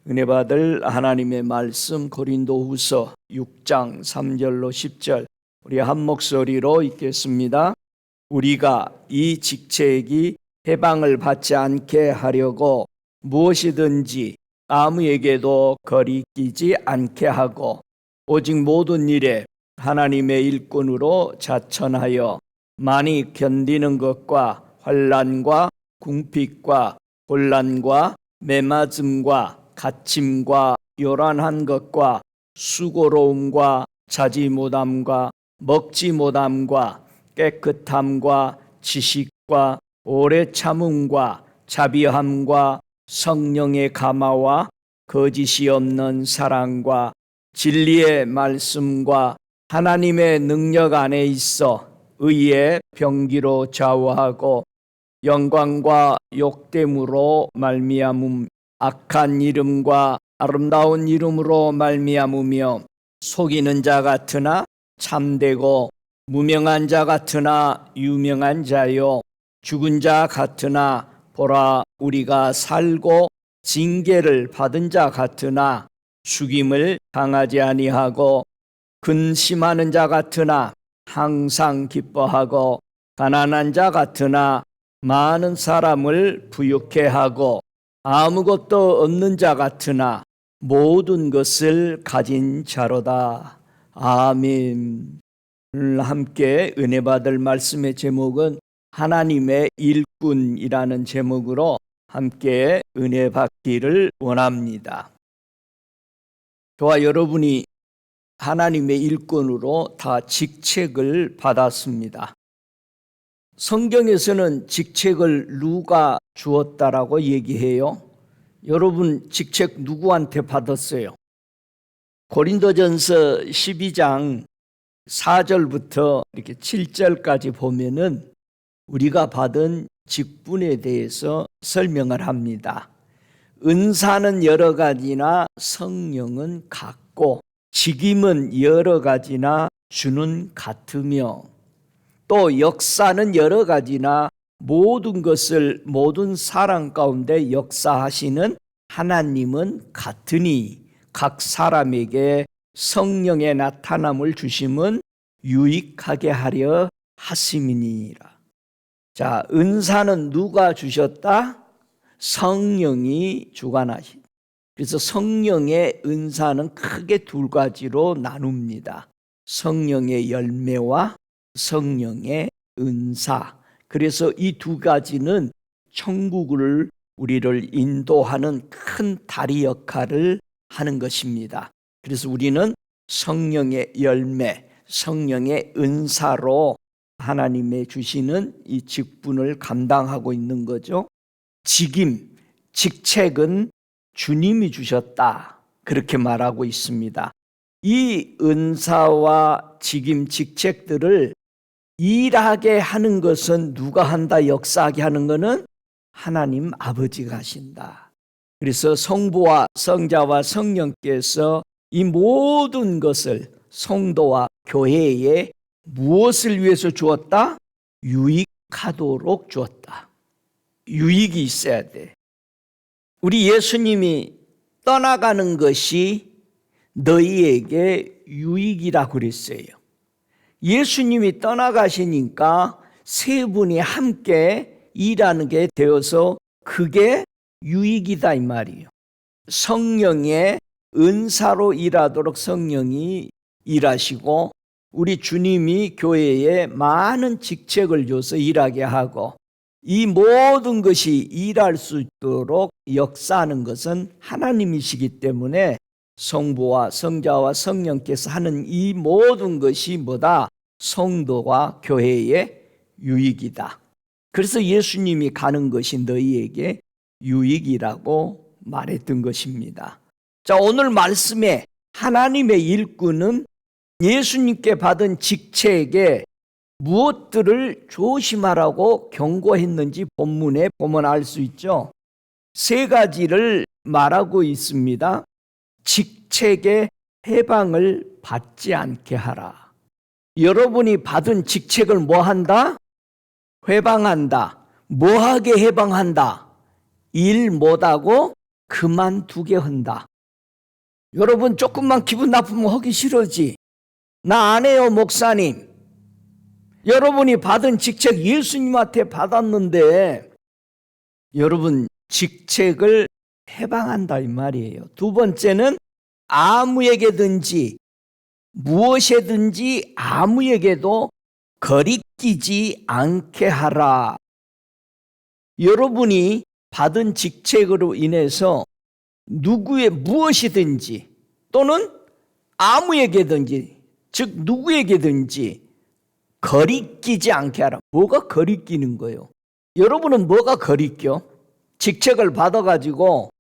은혜 받을 하나님의 말씀 고린도후서 6장 3절로 10절 우리 한 목소리로 읽겠습니다. 우리가 이 직책이 해방을 받지 않게 하려고 무엇이든지 아무에게도 거리끼지 않게 하고 오직 모든 일에 하나님의 일꾼으로 자천하여 많이 견디는 것과 환난과 궁핍과 곤란과 매맞음과 갇힘과 요란한 것과 수고로움과 자지 못함과 먹지 못함과 깨끗함과 지식과 오래 참음과 자비함과 성령의 감화와 거짓이 없는 사랑과 진리의 말씀과 하나님의 능력 안에 있어 의의 병기로 좌우하고 영광과 욕됨으로 말미암음 악한 이름과 아름다운 이름으로 말미암으며 속이는 자 같으나 참되고 무명한 자 같으나 유명한 자요 죽은 자 같으나 보라 우리가 살고 징계를 받은 자 같으나 죽임을 당하지 아니하고 근심하는 자 같으나 항상 기뻐하고 가난한 자 같으나 많은 사람을 부유케 하고 아무것도 없는 자 같으나 모든 것을 가진 자로다. 아멘. 오늘 함께 은혜 받을 말씀의 제목은 하나님의 일꾼이라는 제목으로 함께 은혜 받기를 원합니다. 저와 여러분이 하나님의 일꾼으로 다 직책을 받았습니다. 성경에서는 직책을 누가 주었다라고 얘기해요? 여러분 직책 누구한테 받았어요? 고린도전서 12장 4절부터 이렇게 7절까지 보면은 우리가 받은 직분에 대해서 설명을 합니다. 은사는 여러 가지나 성령은 같고 직임은 여러 가지나 주는 같으며 또 역사는 여러 가지나 모든 것을 모든 사람 가운데 역사하시는 하나님은 같으니 각 사람에게 성령의 나타남을 주심은 유익하게 하려 하심이니라. 자, 은사는 누가 주셨다? 성령이 주관하신. 그래서 성령의 은사는 크게 두 가지로 나눕니다. 성령의 열매와 성령의 은사. 그래서 이 두 가지는 천국을 우리를 인도하는 큰 다리 역할을 하는 것입니다. 그래서 우리는 성령의 열매, 성령의 은사로 하나님의 주시는 이 직분을 감당하고 있는 거죠. 직임, 직책은 주님이 주셨다. 그렇게 말하고 있습니다. 이 은사와 직임, 직책들을 일하게 하는 것은 누가 한다? 역사하게 하는 것은 하나님 아버지가 하신다. 그래서 성부와 성자와 성령께서 이 모든 것을 성도와 교회에 무엇을 위해서 주었다? 유익하도록 주었다. 유익이 있어야 돼. 우리 예수님이 떠나가는 것이 너희에게 유익이라고 그랬어요. 예수님이 떠나가시니까 세 분이 함께 일하게 되어서 그게 유익이다 이 말이에요. 성령의 은사로 일하도록 성령이 일하시고 우리 주님이 교회에 많은 직책을 줘서 일하게 하고 이 모든 것이 일할 수 있도록 역사하는 것은 하나님이시기 때문에 성부와 성자와 성령께서 하는 이 모든 것이 뭐다? 성도와 교회의 유익이다. 그래서 예수님이 가는 것이 너희에게 유익이라고 말했던 것입니다. 자, 오늘 말씀에 하나님의 일꾼은 예수님께 받은 직책에 무엇들을 조심하라고 경고했는지 본문에 보면 알 수 있죠. 세 가지를 말하고 있습니다. 직책의 해방을 받지 않게 하라. 여러분이 받은 직책을 뭐 한다? 해방한다. 뭐하게 해방한다? 일 못하고 그만두게 한다. 여러분 조금만 기분 나쁘면 하기 싫어지. 나 안 해요 목사님. 여러분이 받은 직책 예수님한테 받았는데 여러분 직책을 해방한다 이 말이에요. 두 번째는 아무에게든지 무엇이든지 아무에게도 거리끼지 않게 하라. 여러분이 받은 직책으로 인해서 누구의 무엇이든지 또는 아무에게든지 즉 누구에게든지 거리끼지 않게 하라. 뭐가 거리끼는 거예요? 여러분은 뭐가 거리껴? 직책을 받아가지고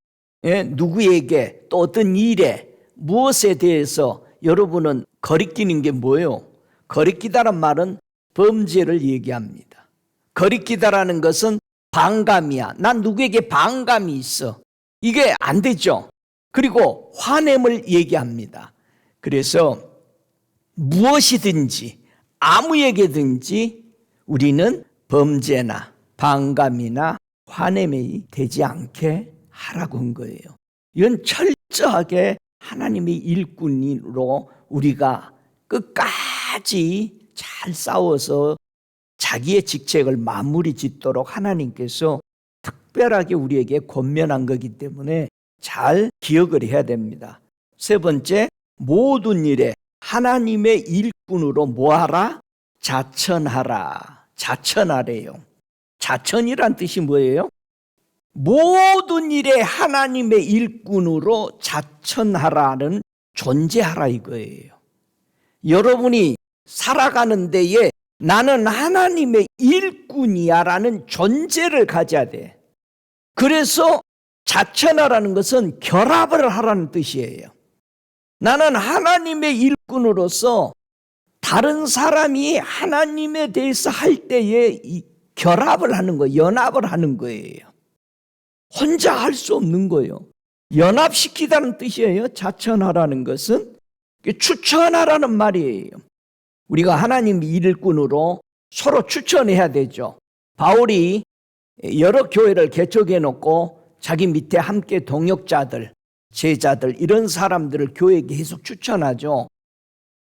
누구에게 또 어떤 일에 무엇에 대해서 여러분은 거리끼는 게 뭐예요? 거리끼다란 말은 범죄를 얘기합니다. 거리끼다라는 것은 반감이야. 난 누구에게 반감이 있어. 이게 안 되죠. 그리고 화냄을 얘기합니다. 그래서 무엇이든지 아무에게든지 우리는 범죄나 반감이나 화냄이 되지 않게 하라고 한 거예요. 이건 철저하게 하나님의 일꾼으로 우리가 끝까지 잘 싸워서 자기의 직책을 마무리 짓도록 하나님께서 특별하게 우리에게 권면한 거기 때문에 잘 기억을 해야 됩니다. 세 번째, 모든 일에 하나님의 일꾼으로 뭐하라? 자천하라. 자천하래요. 자천이란 뜻이 뭐예요? 모든 일에 하나님의 일꾼으로 자천하라는 존재하라 이거예요. 여러분이 살아가는 데에 나는 하나님의 일꾼이야 라는 존재를 가져야 돼. 그래서 자천하라는 것은 결합을 하라는 뜻이에요. 나는 하나님의 일꾼으로서 다른 사람이 하나님에 대해서 할 때에 결합을 하는 거예요. 연합을 하는 거예요. 혼자 할 수 없는 거예요. 연합시키다는 뜻이에요. 자천하라는 것은 추천하라는 말이에요. 우리가 하나님 일꾼으로 서로 추천해야 되죠. 바울이 여러 교회를 개척해 놓고 자기 밑에 함께 동역자들, 제자들 이런 사람들을 교회에 계속 추천하죠.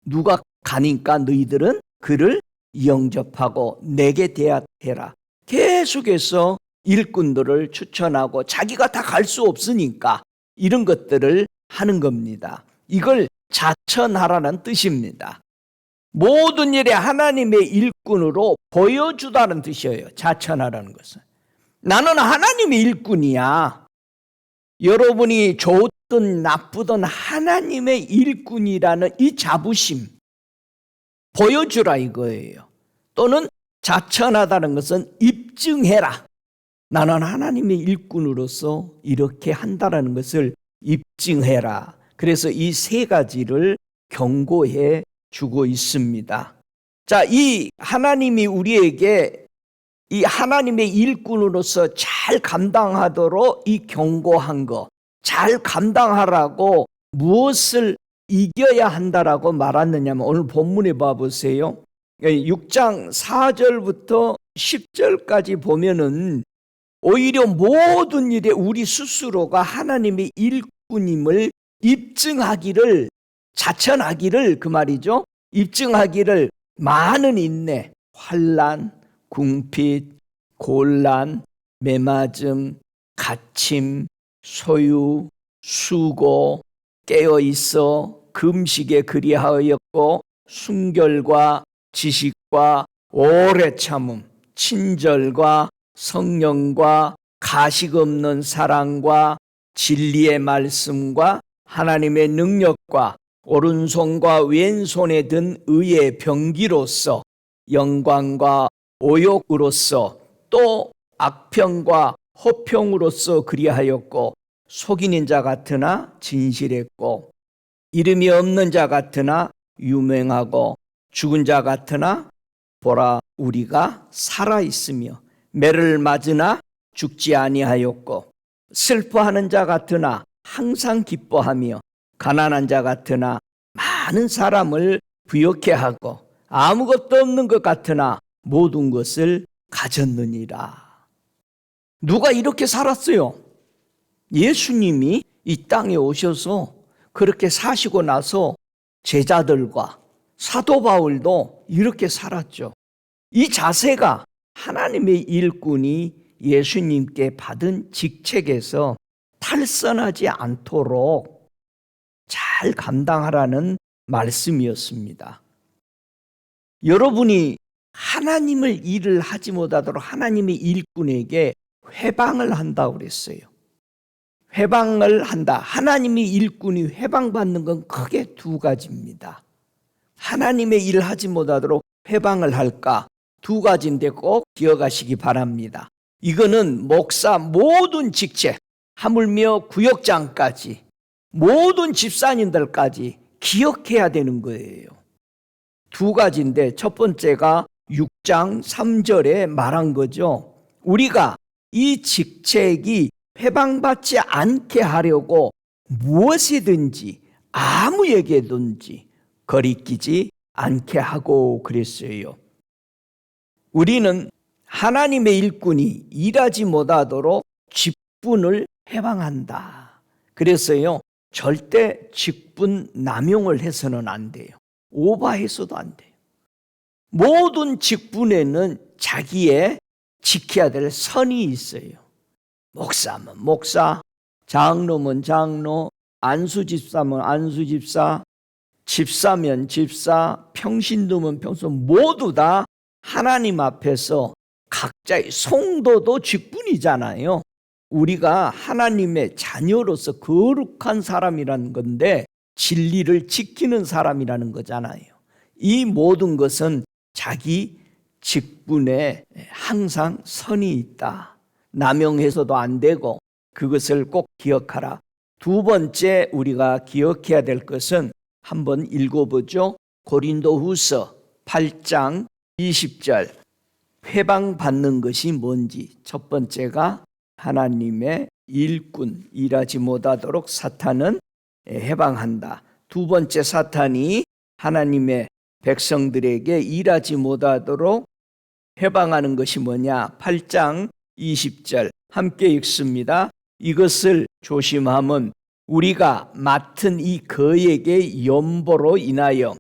누가 가니까 너희들은 그를 영접하고 내게 대하라. 계속해서 일꾼들을 추천하고 자기가 다 갈 수 없으니까 이런 것들을 하는 겁니다. 이걸 자천하라는 뜻입니다. 모든 일에 하나님의 일꾼으로 보여주다는 뜻이에요. 자천하라는 것은. 나는 하나님의 일꾼이야. 여러분이 좋든 나쁘든 하나님의 일꾼이라는 이 자부심 보여주라 이거예요. 또는 자천하다는 것은 입증해라. 나는 하나님의 일꾼으로서 이렇게 한다라는 것을 입증해라. 그래서 이 세 가지를 경고해 주고 있습니다. 자, 이 하나님이 우리에게 이 하나님의 일꾼으로서 잘 감당하도록 이 경고한 거, 잘 감당하라고 무엇을 이겨야 한다라고 말하느냐면 오늘 본문에 봐보세요. 6장 4절부터 10절까지 보면은 오히려 모든 일에 우리 스스로가 하나님의 일꾼임을 입증하기를, 자천하기를 그 말이죠. 입증하기를 많은 인내, 환난, 궁핍, 곤란, 매맞음, 갇힘, 소유, 수고, 깨어있어 금식에 그리하였고 순결과 지식과 오래 참음, 친절과 성령과 가식 없는 사랑과 진리의 말씀과 하나님의 능력과 오른손과 왼손에 든 의의 병기로서 영광과 오욕으로서 또 악평과 허평으로서 그리하였고 속이는 자 같으나 진실했고 이름이 없는 자 같으나 유명하고 죽은 자 같으나 보라 우리가 살아있으며 매를 맞으나 죽지 아니하였고 슬퍼하는 자 같으나 항상 기뻐하며 가난한 자 같으나 많은 사람을 부욕해 하고 아무것도 없는 것 같으나 모든 것을 가졌느니라. 누가 이렇게 살았어요? 예수님이 이 땅에 오셔서 그렇게 사시고 나서 제자들과 사도 바울도 이렇게 살았죠. 이 자세가 하나님의 일꾼이 예수님께 받은 직책에서 탈선하지 않도록 잘 감당하라는 말씀이었습니다. 여러분이 하나님을 일을 하지 못하도록 하나님의 일꾼에게 회방을 한다고 그랬어요. 회방을 한다. 하나님의 일꾼이 회방받는 건 크게 두 가지입니다. 하나님의 일을 하지 못하도록 회방을 할까? 두 가지인데 꼭 기억하시기 바랍니다. 이거는 목사 모든 직책, 하물며 구역장까지 모든 집사님들까지 기억해야 되는 거예요. 두 가지인데 첫 번째가 6장 3절에 말한 거죠. 우리가 이 직책이 회방받지 않게 하려고 무엇이든지 아무에게든지 거리끼지 않게 하고 그랬어요. 우리는 하나님의 일꾼이 일하지 못하도록 직분을 회방한다. 그래서요, 절대 직분 남용을 해서는 안 돼요. 오바해서도 안 돼요. 모든 직분에는 자기의 지켜야 될 선이 있어요. 목사면 목사, 장로면 장로, 안수집사면 안수집사, 집사면 집사, 평신도면 평신도, 모두 다 하나님 앞에서 각자의 성도도 직분이잖아요. 우리가 하나님의 자녀로서 거룩한 사람이라는 건데 진리를 지키는 사람이라는 거잖아요. 이 모든 것은 자기 직분에 항상 선이 있다. 남용해서도 안 되고 그것을 꼭 기억하라. 두 번째 우리가 기억해야 될 것은 한번 읽어보죠. 고린도후서 8장 20절. 회방받는 것이 뭔지. 첫 번째가 하나님의 일꾼, 일하지 못하도록 사탄은 해방한다. 두 번째, 사탄이 하나님의 백성들에게 일하지 못하도록 해방하는 것이 뭐냐? 8장 20절 함께 읽습니다. 이것을 조심함은 우리가 맡은 이 거액의 연보로 인하여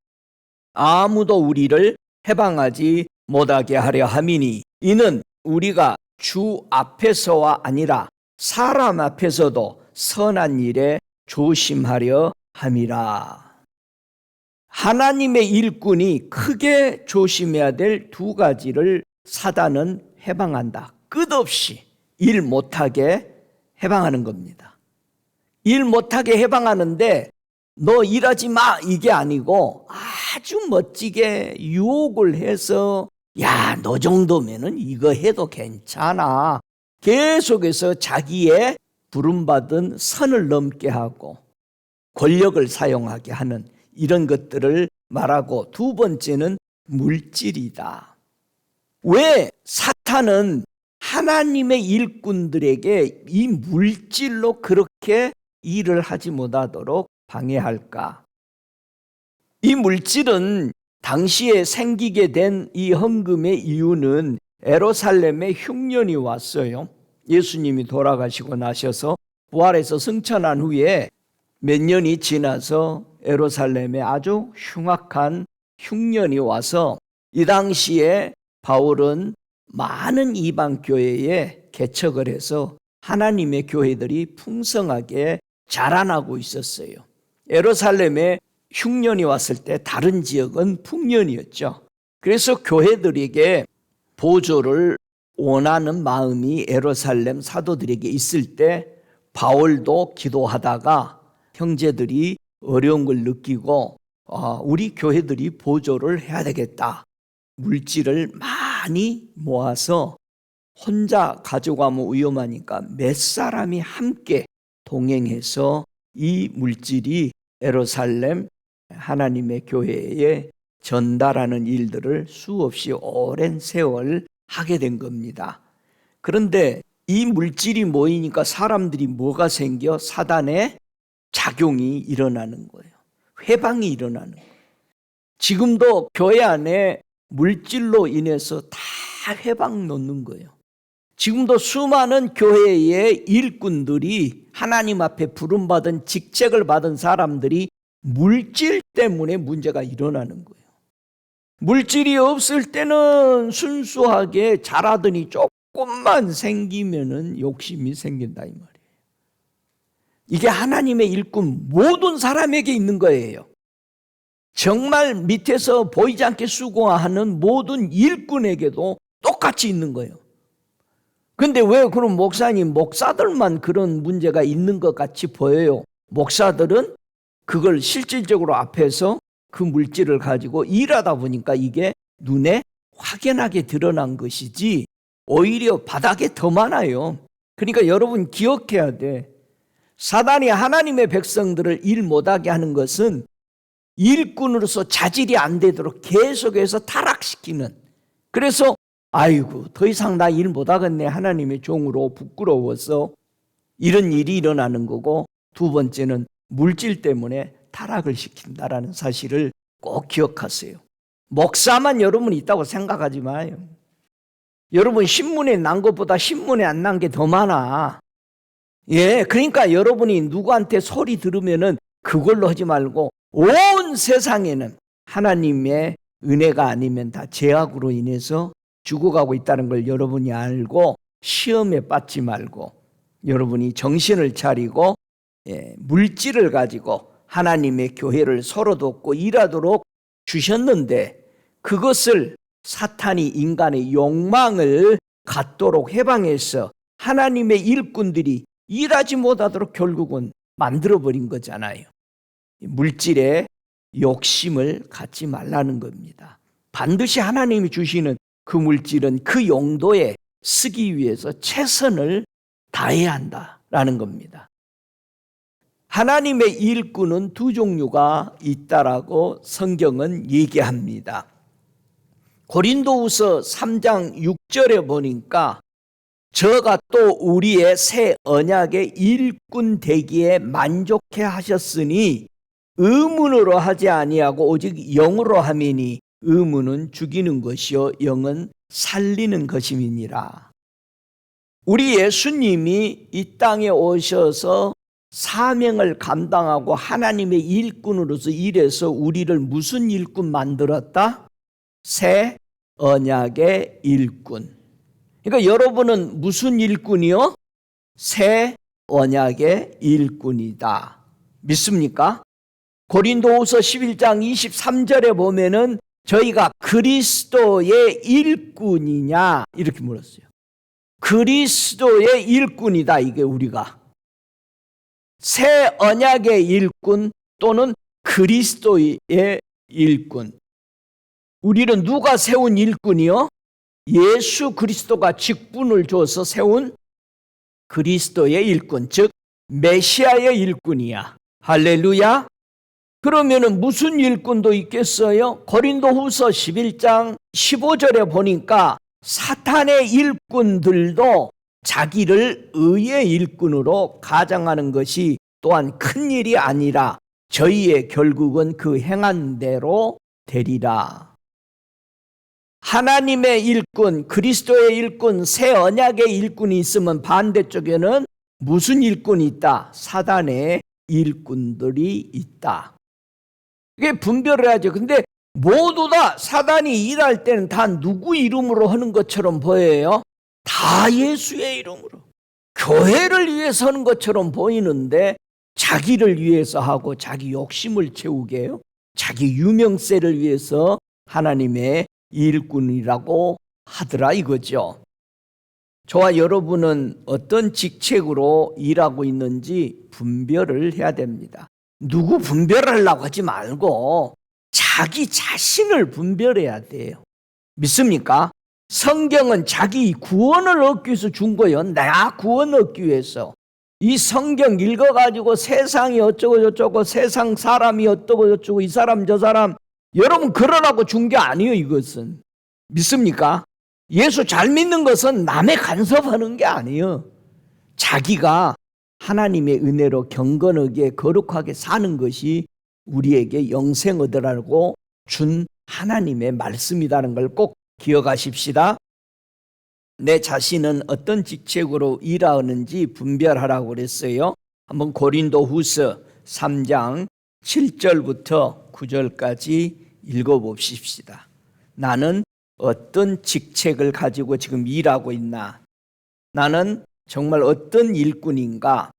아무도 우리를 해방하지 못하게 하려 함이니 이는 우리가 주 앞에서와 아니라 사람 앞에서도 선한 일에 조심하려 함이라. 하나님의 일꾼이 크게 조심해야 될 두 가지를 사단은 해방한다. 끝없이 일 못하게 해방하는 겁니다. 일 못하게 해방하는데 너 일하지 마 이게 아니고 아주 멋지게 유혹을 해서 야, 너 정도면은 이거 해도 괜찮아. 계속해서 자기의 부름받은 선을 넘게 하고 권력을 사용하게 하는 이런 것들을 말하고, 두 번째는 물질이다. 왜 사탄은 하나님의 일꾼들에게 이 물질로 그렇게 일을 하지 못하도록 방해할까? 이 물질은 당시에 생기게 된 이 헌금의 이유는 예루살렘에 흉년이 왔어요. 예수님이 돌아가시고 나셔서 부활해서 승천한 후에 몇 년이 지나서 예루살렘에 아주 흉악한 흉년이 와서 이 당시에 바울은 많은 이방 교회에 개척을 해서 하나님의 교회들이 풍성하게 자라나고 있었어요. 예루살렘에 흉년이 왔을 때 다른 지역은 풍년이었죠. 그래서 교회들에게 보조를 원하는 마음이 예루살렘 사도들에게 있을 때 바울도 기도하다가 형제들이 어려운 걸 느끼고 우리 교회들이 보조를 해야 되겠다. 물질을 많이 모아서 혼자 가져가면 위험하니까 몇 사람이 함께 동행해서 이 물질이 예루살렘 하나님의 교회에 전달하는 일들을 수없이 오랜 세월 하게 된 겁니다. 그런데 이 물질이 모이니까 사람들이 뭐가 생겨? 사단의 작용이 일어나는 거예요. 회방이 일어나는 거예요. 지금도 교회 안에 물질로 인해서 다 회방 놓는 거예요. 지금도 수많은 교회의 일꾼들이 하나님 앞에 부름받은 직책을 받은 사람들이 물질 때문에 문제가 일어나는 거예요. 물질이 없을 때는 순수하게 잘하더니 조금만 생기면은 욕심이 생긴다 이 말이에요. 이게 하나님의 일꾼 모든 사람에게 있는 거예요. 정말 밑에서 보이지 않게 수고하는 모든 일꾼에게도 똑같이 있는 거예요. 근데 왜 그럼 목사들만 그런 문제가 있는 것 같이 보여요? 목사들은 그걸 실질적으로 앞에서 그 물질을 가지고 일하다 보니까 이게 눈에 확연하게 드러난 것이지 오히려 바닥에 더 많아요. 그러니까 여러분 기억해야 돼. 사단이 하나님의 백성들을 일 못하게 하는 것은 일꾼으로서 자질이 안 되도록 계속해서 타락시키는, 그래서 아이고 더 이상 나 일 못하겠네 하나님의 종으로 부끄러워서 이런 일이 일어나는 거고, 두 번째는 물질 때문에 타락을 시킨다라는 사실을 꼭 기억하세요. 목사만 여러분 있다고 생각하지 마요. 여러분 신문에 난 것보다 신문에 안 난 게 더 많아. 그러니까 여러분이 누구한테 소리 들으면은 그걸로 하지 말고 온 세상에는 하나님의 은혜가 아니면 다 죄악으로 인해서 죽어가고 있다는 걸 여러분이 알고 시험에 빠지지 말고 여러분이 정신을 차리고 물질을 가지고 하나님의 교회를 서로 돕고 일하도록 주셨는데, 그것을 사탄이 인간의 욕망을 갖도록 해방해서 하나님의 일꾼들이 일하지 못하도록 결국은 만들어버린 거잖아요. 물질에 욕심을 갖지 말라는 겁니다. 반드시 하나님이 주시는 그 물질은 그 용도에 쓰기 위해서 최선을 다해야 한다라는 겁니다. 하나님의 일꾼은 두 종류가 있다라고 성경은 얘기합니다. 고린도후서 3장 6절에 보니까 저가 또 우리의 새 언약의 일꾼 되기에 만족해 하셨으니 의문으로 하지 아니하고 오직 영으로 함이니 의문은 죽이는 것이요 영은 살리는 것임이니라. 우리 예수님이 이 땅에 오셔서 사명을 감당하고 하나님의 일꾼으로서 일해서 우리를 무슨 일꾼 만들었다? 새 언약의 일꾼. 그러니까 여러분은 무슨 일꾼이요? 새 언약의 일꾼이다. 믿습니까? 고린도후서 11장 23절에 보면은 저희가 그리스도의 일꾼이냐 이렇게 물었어요. 그리스도의 일꾼이다. 이게 우리가 새 언약의 일꾼 또는 그리스도의 일꾼. 우리는 누가 세운 일꾼이요? 예수 그리스도가 직분을 줘서 세운 그리스도의 일꾼, 즉 메시아의 일꾼이야. 할렐루야. 그러면은 무슨 일꾼도 있겠어요? 고린도후서 11장 15절에 보니까 사탄의 일꾼들도 자기를 의의 일꾼으로 가장하는 것이 또한 큰 일이 아니라 저희의 결국은 그 행한 대로 되리라. 하나님의 일꾼, 그리스도의 일꾼, 새 언약의 일꾼이 있으면 반대쪽에는 무슨 일꾼이 있다? 사단의 일꾼들이 있다. 이게 분별을 해야죠. 근데 모두 다 사단이 일할 때는 다 누구 이름으로 하는 것처럼 보여요? 다 예수의 이름으로. 교회를 위해서 하는 것처럼 보이는데 자기를 위해서 하고 자기 욕심을 채우게 해요. 자기 유명세를 위해서 하나님의 일꾼이라고 하더라 이거죠. 저와 여러분은 어떤 직책으로 일하고 있는지 분별을 해야 됩니다. 누구 분별하려고 하지 말고 자기 자신을 분별해야 돼요. 믿습니까? 성경은 자기 구원을 얻기 위해서 준 거예요. 나 구원 얻기 위해서. 이 성경 읽어가지고 세상이 어쩌고 저쩌고 세상 사람이 어쩌고 저쩌고 이 사람 저 사람 여러분 그러라고 준 게 아니에요. 이것은 믿습니까? 예수 잘 믿는 것은 남의 간섭하는 게 아니에요. 자기가 하나님의 은혜로 경건하게 거룩하게 사는 것이 우리에게 영생 얻으라고 준 하나님의 말씀이라는 걸 꼭 기억하십시다. 내 자신은 어떤 직책으로 일하는지 분별하라고 그랬어요. 한번 고린도후서 3장 7절부터 9절까지 읽어봅시다. 나는 어떤 직책을 가지고 지금 일하고 있나? 나는 정말 어떤 일꾼인가?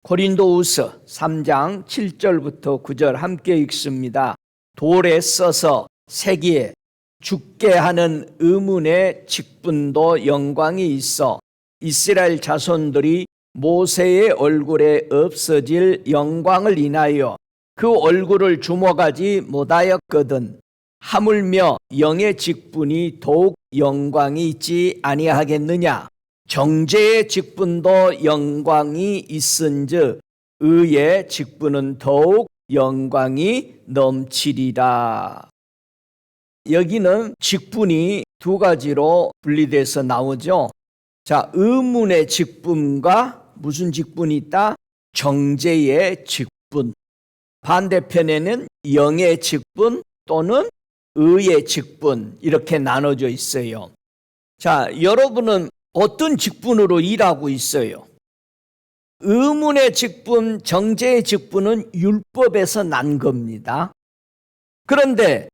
고린도후서 3장 7절부터 9절 함께 읽습니다. 돌에 써서 새기에 죽게 하는 의문의 직분도 영광이 있어 이스라엘 자손들이 모세의 얼굴에 없어질 영광을 인하여 그 얼굴을 주목하지 못하였거든. 하물며 영의 직분이 더욱 영광이 있지 아니하겠느냐? 정죄의 직분도 영광이 있은즉 의의 직분은 더욱 영광이 넘치리라. 여기는 직분이 두 가지로 분리돼서 나오죠. 자, 의문의 직분과 무슨 직분이 있다? 정죄의 직분. 반대편에는 영의 직분 또는 의의 직분, 이렇게 나눠져 있어요. 자, 여러분은 어떤 직분으로 일하고 있어요? 의문의 직분, 정죄의 직분은 율법에서 난 겁니다. 그런데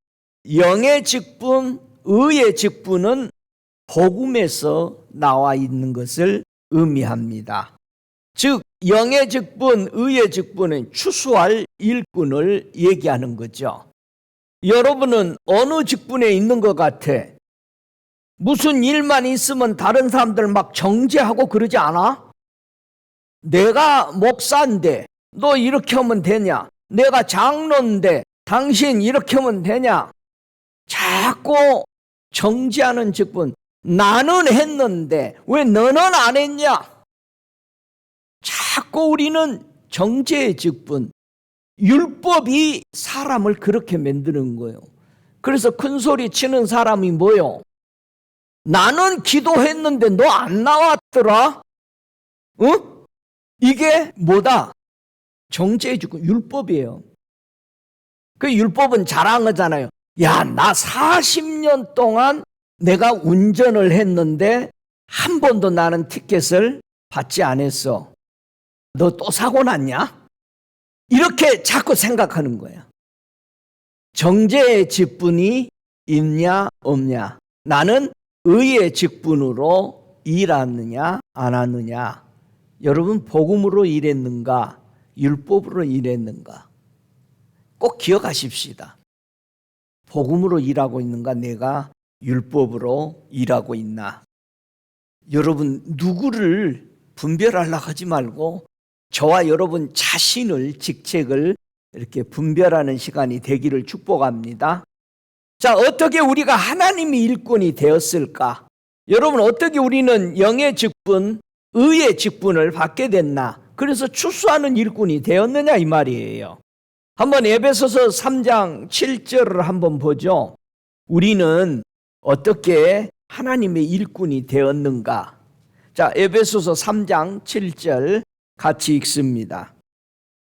영의 직분, 의의 직분은 복음에서 나와 있는 것을 의미합니다. 즉 영의 직분, 의의 직분은 추수할 일꾼을 얘기하는 거죠. 여러분은 어느 직분에 있는 것 같아? 무슨 일만 있으면 다른 사람들 막 정죄하고 그러지 않아? 내가 목사인데 너 이렇게 하면 되냐? 내가 장로인데 당신 이렇게 하면 되냐? 자꾸 정죄하는 직분. 나는 했는데 왜 너는 안 했냐? 자꾸 우리는 정죄의 직분, 율법이 사람을 그렇게 만드는 거예요. 그래서 큰 소리 치는 사람이 뭐요? 나는 기도했는데 너 안 나왔더라? 이게 뭐다? 정죄의 직분, 율법이에요. 그 율법은 자랑하잖아요. 야, 나 40년 동안 내가 운전을 했는데 한 번도 나는 티켓을 받지 않았어. 너 또 사고 났냐? 이렇게 자꾸 생각하는 거야. 정죄의 직분이 있냐 없냐? 나는 의의 직분으로 일하느냐 안 하느냐? 여러분 복음으로 일했는가? 율법으로 일했는가? 꼭 기억하십시다. 복음으로 일하고 있는가? 내가 율법으로 일하고 있나? 여러분 누구를 분별하려고 하지 말고 저와 여러분 자신을, 직책을 이렇게 분별하는 시간이 되기를 축복합니다. 자, 어떻게 우리가 하나님의 일꾼이 되었을까? 여러분 어떻게 우리는 영의 직분, 의의 직분을 받게 됐나? 그래서 추수하는 일꾼이 되었느냐 이 말이에요. 한번 에베소서 3장 7절을 한번 보죠. 우리는 어떻게 하나님의 일꾼이 되었는가? 자, 에베소서 3장 7절 같이 읽습니다.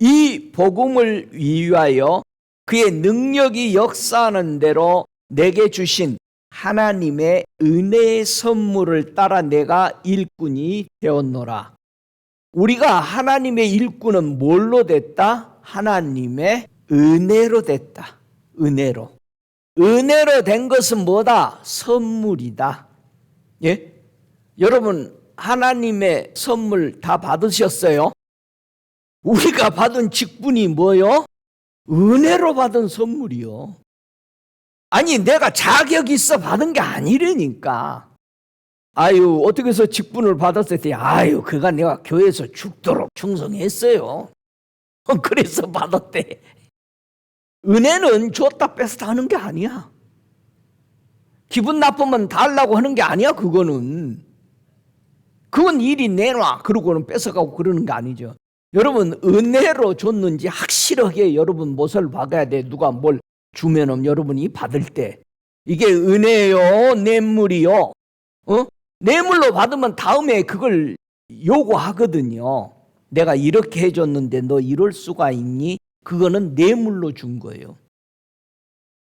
이 복음을 위하여 그의 능력이 역사하는 대로 내게 주신 하나님의 은혜의 선물을 따라 내가 일꾼이 되었노라. 우리가 하나님의 일꾼은 뭘로 됐다? 하나님의 은혜로 됐다. 은혜로. 은혜로 된 것은 뭐다? 선물이다. 예? 여러분 하나님의 선물 다 받으셨어요? 우리가 받은 직분이 뭐요? 은혜로 받은 선물이요. 아니 내가 자격 있어 받은 게 아니라니까. 아유 어떻게 해서 직분을 받았을 때 아유 그가 내가 교회에서 죽도록 충성했어요. 그래서 받았대. 은혜는 줬다 뺐다 하는 게 아니야. 기분 나쁘면 달라고 하는 게 아니야. 그건 일이 내놔 그러고는 뺏어가고 그러는 게 아니죠. 여러분 은혜로 줬는지 확실하게 여러분 못을 박아야 돼. 누가 뭘 주면은 여러분이 받을 때 이게 은혜요 뇌물이요. 뇌물로 받으면 다음에 그걸 요구하거든요. 내가 이렇게 해줬는데 너 이럴 수가 있니? 그거는 뇌물로 준 거예요.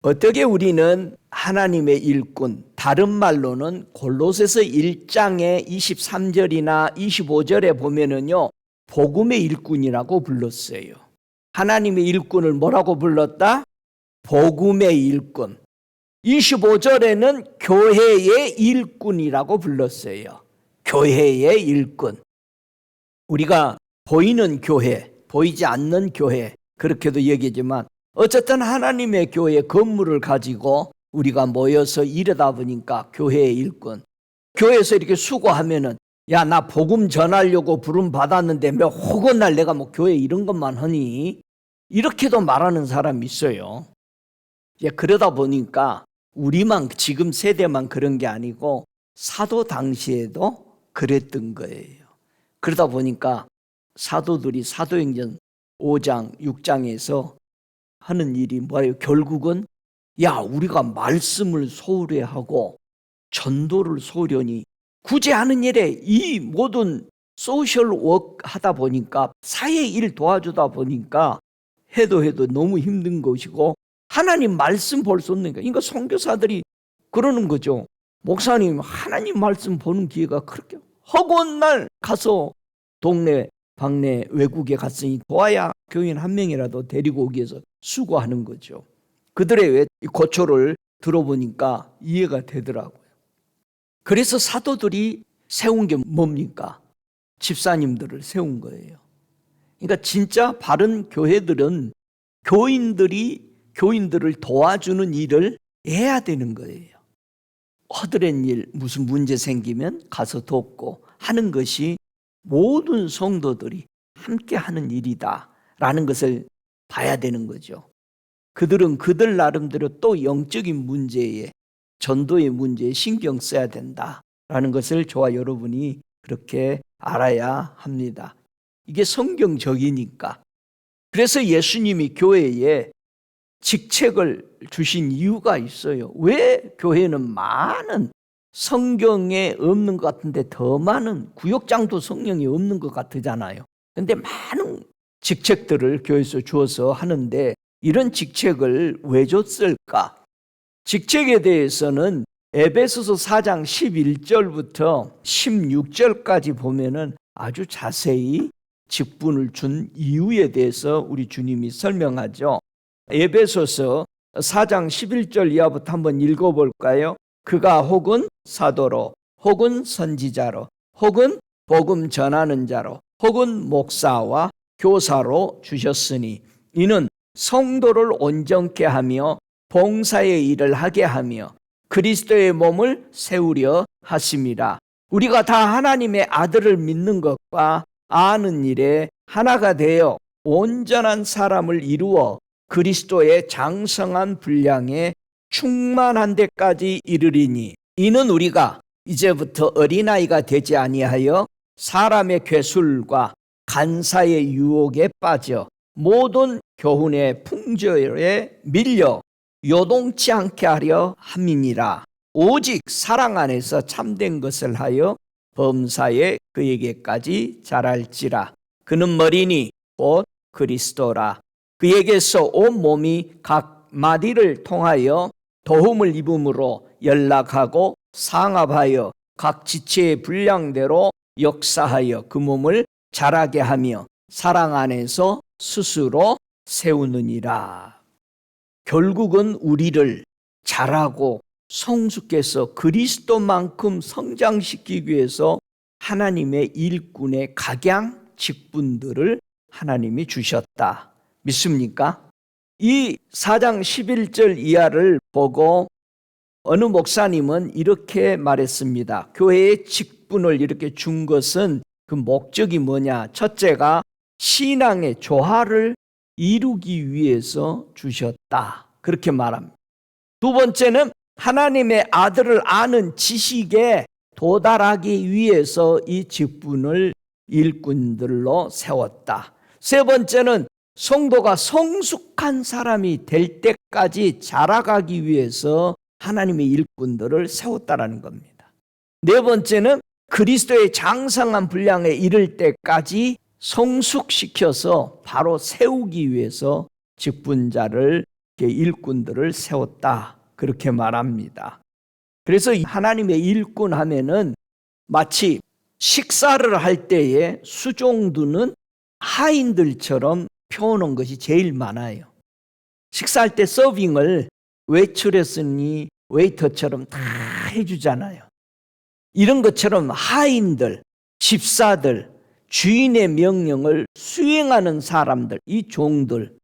어떻게 우리는 하나님의 일꾼, 다른 말로는 골로새서 1장의 23절이나 25절에 보면은요, 복음의 일꾼이라고 불렀어요. 하나님의 일꾼을 뭐라고 불렀다? 복음의 일꾼. 25절에는 교회의 일꾼이라고 불렀어요. 교회의 일꾼. 우리가 보이는 교회, 보이지 않는 교회, 그렇게도 얘기하지만 어쨌든 하나님의 교회 건물을 가지고 우리가 모여서 일하다 보니까 교회의 일꾼. 교회에서 이렇게 수고하면은 야, 나 복음 전하려고 부름 받았는데 몇 호건날 내가 뭐 교회 이런 것만 하니? 이렇게도 말하는 사람이 있어요. 그러다 보니까 우리만 지금 세대만 그런 게 아니고 사도 당시에도 그랬던 거예요. 그러다 보니까 사도들이 사도행전 5장, 6장에서 하는 일이 뭐예요? 결국은 야, 우리가 말씀을 소홀히 하고 전도를 소홀히 굳이 하는 일에 이 모든 소셜 워크 하다 보니까 사회 일 도와주다 보니까 해도 너무 힘든 것이고 하나님 말씀 볼 수 없는 거예요. 그러니까 선교사들이 그러는 거죠. 목사님, 하나님 말씀 보는 기회가 그렇게 허구한 날 가서 동네 방네 외국에 갔으니 도와야 교인 한 명이라도 데리고 오기 위해서 수고하는 거죠. 그들의 고초를 들어보니까 이해가 되더라고요. 그래서 사도들이 세운 게 뭡니까? 집사님들을 세운 거예요. 그러니까 진짜 바른 교회들은 교인들을 도와주는 일을 해야 되는 거예요. 허드렛 일, 무슨 문제 생기면 가서 돕고 하는 것이 모든 성도들이 함께 하는 일이다라는 것을 봐야 되는 거죠. 그들은 그들 나름대로 또 영적인 문제에, 전도의 문제에 신경 써야 된다라는 것을 저와 여러분이 그렇게 알아야 합니다. 이게 성경적이니까. 그래서 예수님이 교회에 직책을 주신 이유가 있어요. 왜 교회는 많은, 성경에 없는 것 같은데 더 많은, 구역장도 성경에 없는 것 같잖아요. 그런데 많은 직책들을 교회에서 주어서 하는데 이런 직책을 왜 줬을까? 직책에 대해서는 에베소서 4장 11절부터 16절까지 보면은 아주 자세히 직분을 준 이유에 대해서 우리 주님이 설명하죠. 에베소서 4장 11절 이하부터 한번 읽어볼까요? 그가 혹은 사도로, 혹은 선지자로, 혹은 복음 전하는 자로, 혹은 목사와 교사로 주셨으니 이는 성도를 온전케 하며 봉사의 일을 하게 하며 그리스도의 몸을 세우려 하심이라. 우리가 다 하나님의 아들을 믿는 것과 아는 일에 하나가 되어 온전한 사람을 이루어 그리스도의 장성한 분량에 충만한 데까지 이르리니 이는 우리가 이제부터 어린아이가 되지 아니하여 사람의 괴술과 간사의 유혹에 빠져 모든 교훈의 풍조에 밀려 요동치 않게 하려 함이니라. 오직 사랑 안에서 참된 것을 하여 범사에 그에게까지 자랄지라. 그는 머리니 곧 그리스도라. 그에게서 온 몸이 각 마디를 통하여 도움을 입음으로 연락하고 상합하여 각 지체의 분량대로 역사하여 그 몸을 자라게 하며 사랑 안에서 스스로 세우느니라. 결국은 우리를 자라고 성숙해서 그리스도만큼 성장시키기 위해서 하나님의 일꾼의 각양 직분들을 하나님이 주셨다. 믿습니까? 이 4장 11절 이하를 보고 어느 목사님은 이렇게 말했습니다. 교회의 직분을 이렇게 준 것은 그 목적이 뭐냐? 첫째가 신앙의 조화를 이루기 위해서 주셨다. 그렇게 말합니다. 두 번째는 하나님의 아들을 아는 지식에 도달하기 위해서 이 직분을 일꾼들로 세웠다. 세 번째는 성도가 성숙한 사람이 될 때까지 자라가기 위해서 하나님의 일꾼들을 세웠다라는 겁니다. 네 번째는 그리스도의 장성한 분량에 이를 때까지 성숙시켜서 바로 세우기 위해서 직분자를 일꾼들을 세웠다, 그렇게 말합니다. 그래서 하나님의 일꾼 하면은 마치 식사를 할 때에 수종두는 하인들처럼 펴놓은 것이 제일 많아요. 식사할 때 서빙을 웨이트레스니 웨이터처럼 다 해주잖아요. 이런 것처럼 하인들, 집사들, 주인의 명령을 수행하는 사람들, 이 종들,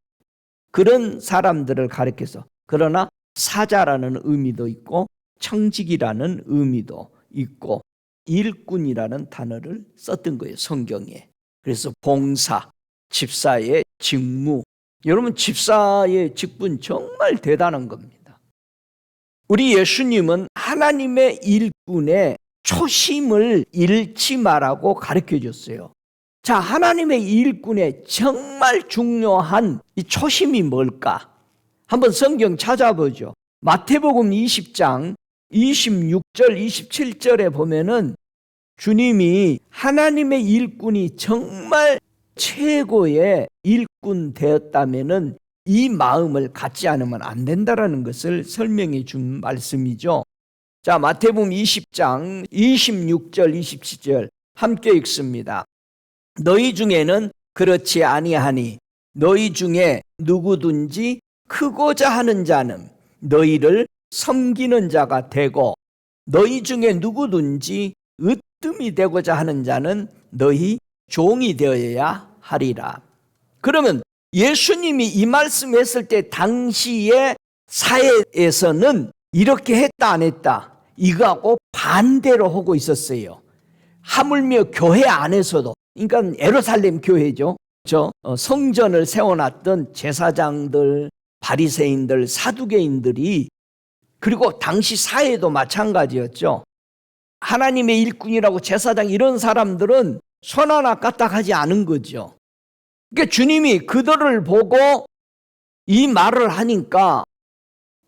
그런 사람들을 가리켜서, 그러나 사자라는 의미도 있고 청직이라는 의미도 있고 일꾼이라는 단어를 썼던 거예요, 성경에. 그래서 봉사, 집사의 직무. 여러분, 집사의 직분 정말 대단한 겁니다. 우리 예수님은 하나님의 일꾼의 초심을 잃지 말라고 가르쳐 줬어요. 자, 하나님의 일꾼의 정말 중요한 이 초심이 뭘까? 한번 성경 찾아보죠. 마태복음 20장 26절 27절에 보면은 주님이 하나님의 일꾼이 정말 최고의 일꾼 되었다면은 이 마음을 갖지 않으면 안 된다라는 것을 설명해 준 말씀이죠. 자, 마태복음 20장 26절 27절 함께 읽습니다. 너희 중에는 그렇지 아니하니 너희 중에 누구든지 크고자 하는 자는 너희를 섬기는 자가 되고 너희 중에 누구든지 으뜸이 되고자 하는 자는 너희 종이 되어야 하리라. 그러면 예수님이 이 말씀했을 때 당시의 사회에서는 이렇게 했다 안 했다, 이거하고 반대로 하고 있었어요. 하물며 교회 안에서도, 그러니까 예루살렘 교회죠. 성전을 세워놨던 제사장들, 바리새인들, 사두개인들이, 그리고 당시 사회도 마찬가지였죠. 하나님의 일꾼이라고 제사장 이런 사람들은 손 하나 까딱하지 않은 거죠. 그러니까 주님이 그들을 보고 이 말을 하니까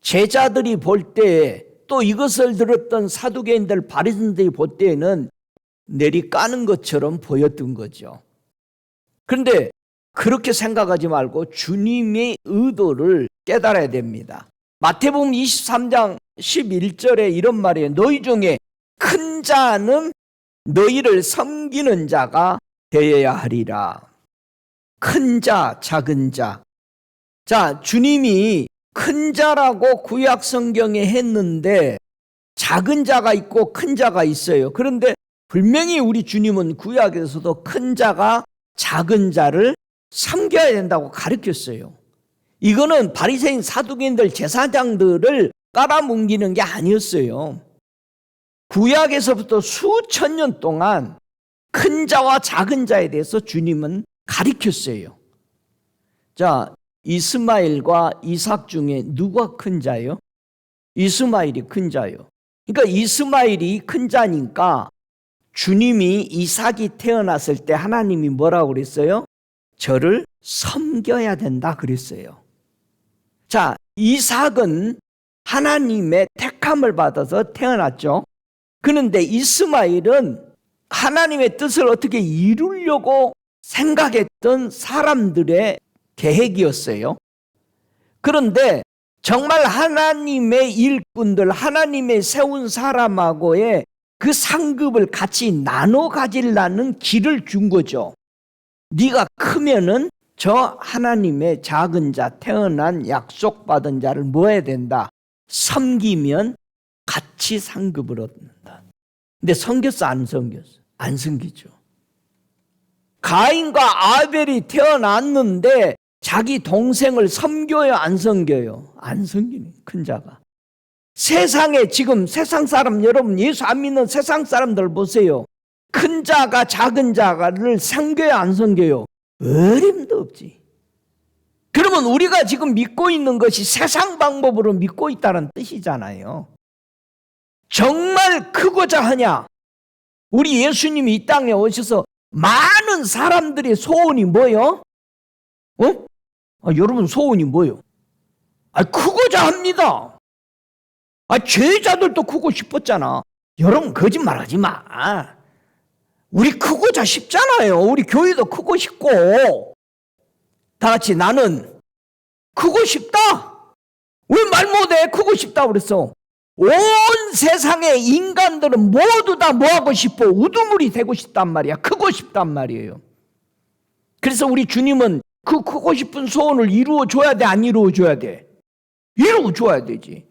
제자들이 볼 때에, 또 이것을 들었던 사두개인들, 바리새인들이 볼 때에는 내리 까는 것처럼 보였던 거죠. 그런데 그렇게 생각하지 말고 주님의 의도를 깨달아야 됩니다. 마태복음 23장 11절에 이런 말이에요. 너희 중에 큰 자는 너희를 섬기는 자가 되어야 하리라. 큰 자, 작은 자. 자, 주님이 큰 자라고 구약 성경에 했는데 작은 자가 있고 큰 자가 있어요. 그런데 분명히 우리 주님은 구약에서도 큰 자가 작은 자를 섬겨야 된다고 가르쳤어요. 이거는 바리새인, 사두개인들, 제사장들을 깔아뭉기는 게 아니었어요. 구약에서부터 수천 년 동안 큰 자와 작은 자에 대해서 주님은 가르쳤어요. 자, 이스마엘과 이삭 중에 누가 큰 자예요? 이스마엘이 큰 자예요. 그러니까 이스마엘이 큰 자니까 주님이 이삭이 태어났을 때 하나님이 뭐라고 그랬어요? 저를 섬겨야 된다 그랬어요. 자, 이삭은 하나님의 택함을 받아서 태어났죠. 그런데 이스마엘은 하나님의 뜻을 어떻게 이루려고 생각했던 사람들의 계획이었어요. 그런데 정말 하나님의 일꾼들, 하나님의 세운 사람하고의 그 상급을 같이 나눠 가지려는 길을 준 거죠. 네가 크면은 저 하나님의 작은 자, 태어난 약속받은 자를 뭐 해야 된다? 섬기면 같이 상급을 얻는다. 근데 섬겼어, 안 섬겼어? 안 섬기죠. 가인과 아벨이 태어났는데 자기 동생을 섬겨요, 안 섬겨요? 안 섬기는 큰 자가. 세상에 지금 세상 사람, 여러분 예수 안 믿는 세상 사람들 보세요. 큰 자가 작은 자를 섬겨요, 안 섬겨요? 어림도 없지. 그러면 우리가 지금 믿고 있는 것이 세상 방법으로 믿고 있다는 뜻이잖아요. 정말 크고자 하냐? 우리 예수님이 이 땅에 오셔서 많은 사람들의 소원이 뭐요? 여러분 소원이 뭐요? 크고자 합니다. 죄자들도 크고 싶었잖아. 여러분 거짓말하지 마. 우리 크고자 싶잖아요. 우리 교회도 크고 싶고. 다 같이 나는 크고 싶다. 왜 말 못해? 크고 싶다고 그랬어. 온 세상의 인간들은 모두 다 뭐하고 싶어? 우두머리 되고 싶단 말이야. 크고 싶단 말이에요. 그래서 우리 주님은 그 크고 싶은 소원을 이루어줘야 돼? 안 이루어줘야 돼? 이루어줘야 되지.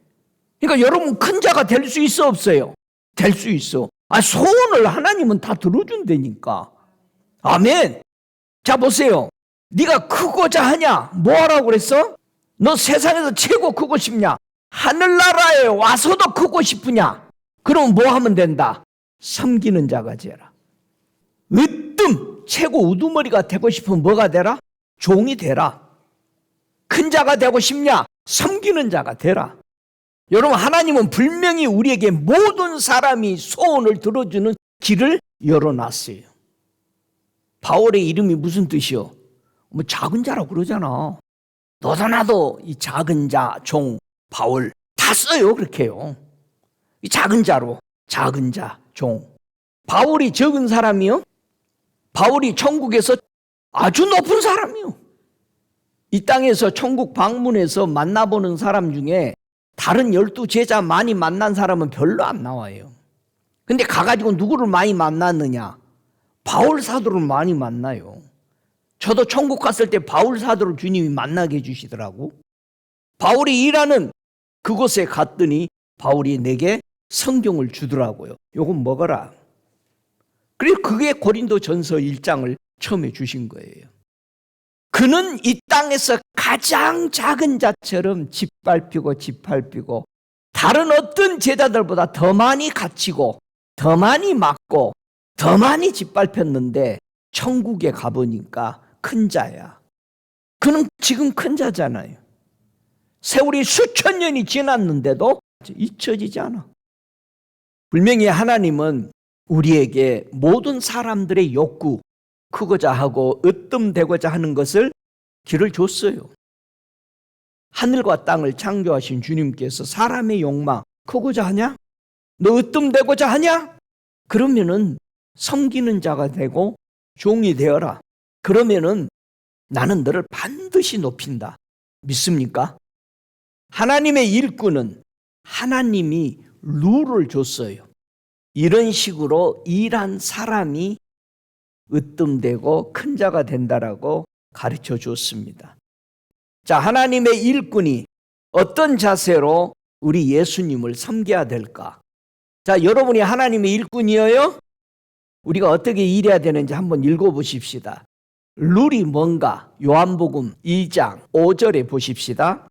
그러니까 여러분 큰 자가 될 수 있어 없어요? 될 수 있어. 소원을 하나님은 다 들어준다니까. 아멘. 자 보세요. 네가 크고자 하냐? 뭐 하라고 그랬어? 너 세상에서 최고 크고 싶냐? 하늘나라에 와서도 크고 싶으냐? 그럼 뭐 하면 된다? 섬기는 자가 되라. 으뜸 최고 우두머리가 되고 싶으면 뭐가 되라? 종이 되라. 큰 자가 되고 싶냐? 섬기는 자가 되라. 여러분 하나님은 분명히 우리에게 모든 사람이 소원을 들어주는 길을 열어놨어요. 바울의 이름이 무슨 뜻이요? 뭐 작은 자라고 그러잖아. 너도 나도 이 작은 자, 종, 바울 다 써요. 그렇게요. 이 작은 자로 작은 자, 종. 바울이 적은 사람이요? 바울이 천국에서 아주 높은 사람이요. 이 땅에서 천국 방문해서 만나보는 사람 중에 다른 12제자 많이 만난 사람은 별로 안 나와요. 근데 가가지고 누구를 많이 만났느냐? 바울 사도를 많이 만나요. 저도 천국 갔을 때 바울 사도를 주님이 만나게 해주시더라고. 바울이 일하는 그곳에 갔더니 바울이 내게 성경을 주더라고요. 요건 먹어라. 그래서 그게 고린도전서 1장을 처음에 주신 거예요. 그는 이 땅에서 가장 작은 자처럼 짓밟히고 다른 어떤 제자들보다 더 많이 갇히고 더 많이 맞고 더 많이 짓밟혔는데 천국에 가보니까 큰 자야. 그는 지금 큰 자잖아요. 세월이 수천 년이 지났는데도 잊혀지지 않아. 분명히 하나님은 우리에게 모든 사람들의 욕구, 크고자 하고 으뜸되고자 하는 것을 길을 줬어요. 하늘과 땅을 창조하신 주님께서 사람의 욕망, 크고자 하냐? 너 으뜸되고자 하냐? 그러면은 섬기는 자가 되고 종이 되어라. 그러면은 나는 너를 반드시 높인다. 믿습니까? 하나님의 일꾼은 하나님이 룰을 줬어요. 이런 식으로 일한 사람이 으뜸되고 큰 자가 된다라고 가르쳐 줬습니다. 자, 하나님의 일꾼이 어떤 자세로 우리 예수님을 섬겨야 될까? 자, 여러분이 하나님의 일꾼이에요? 우리가 어떻게 일해야 되는지 한번 읽어보십시다. 룰이 뭔가? 요한복음 2장 5절에 보십시다.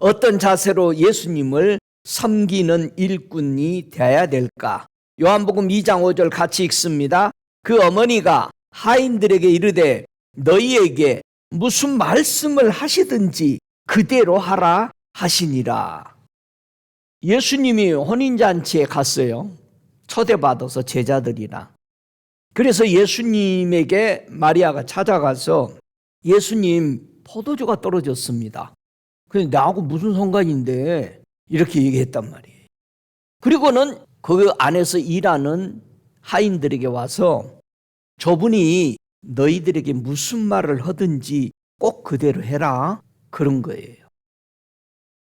어떤 자세로 예수님을 섬기는 일꾼이 되어야 될까? 요한복음 2장 5절 같이 읽습니다. 그 어머니가 하인들에게 이르되 너희에게 무슨 말씀을 하시든지 그대로 하라 하시니라. 예수님이 혼인잔치에 갔어요. 초대받아서 제자들이랑. 그래서 예수님에게 마리아가 찾아가서 예수님 포도주가 떨어졌습니다. 그래서 나하고 무슨 상관인데 이렇게 얘기했단 말이에요. 그리고는 그 안에서 일하는 하인들에게 와서 저분이 너희들에게 무슨 말을 하든지 꼭 그대로 해라. 그런 거예요.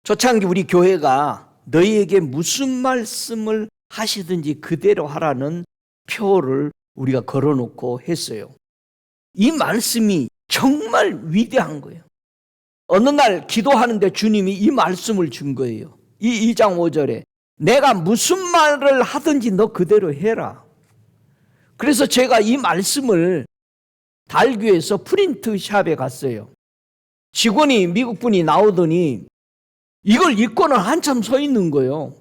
초창기 우리 교회가 너희에게 무슨 말씀을 하시든지 그대로 하라는 표를 우리가 걸어놓고 했어요. 이 말씀이 정말 위대한 거예요. 어느 날 기도하는데 주님이 이 말씀을 준 거예요. 이 2장 5절에 내가 무슨 말을 하든지 너 그대로 해라. 그래서 제가 이 말씀을 달기 위해서 프린트샵에 갔어요. 직원이 미국 분이 나오더니 이걸 읽고는 한참 서 있는 거예요.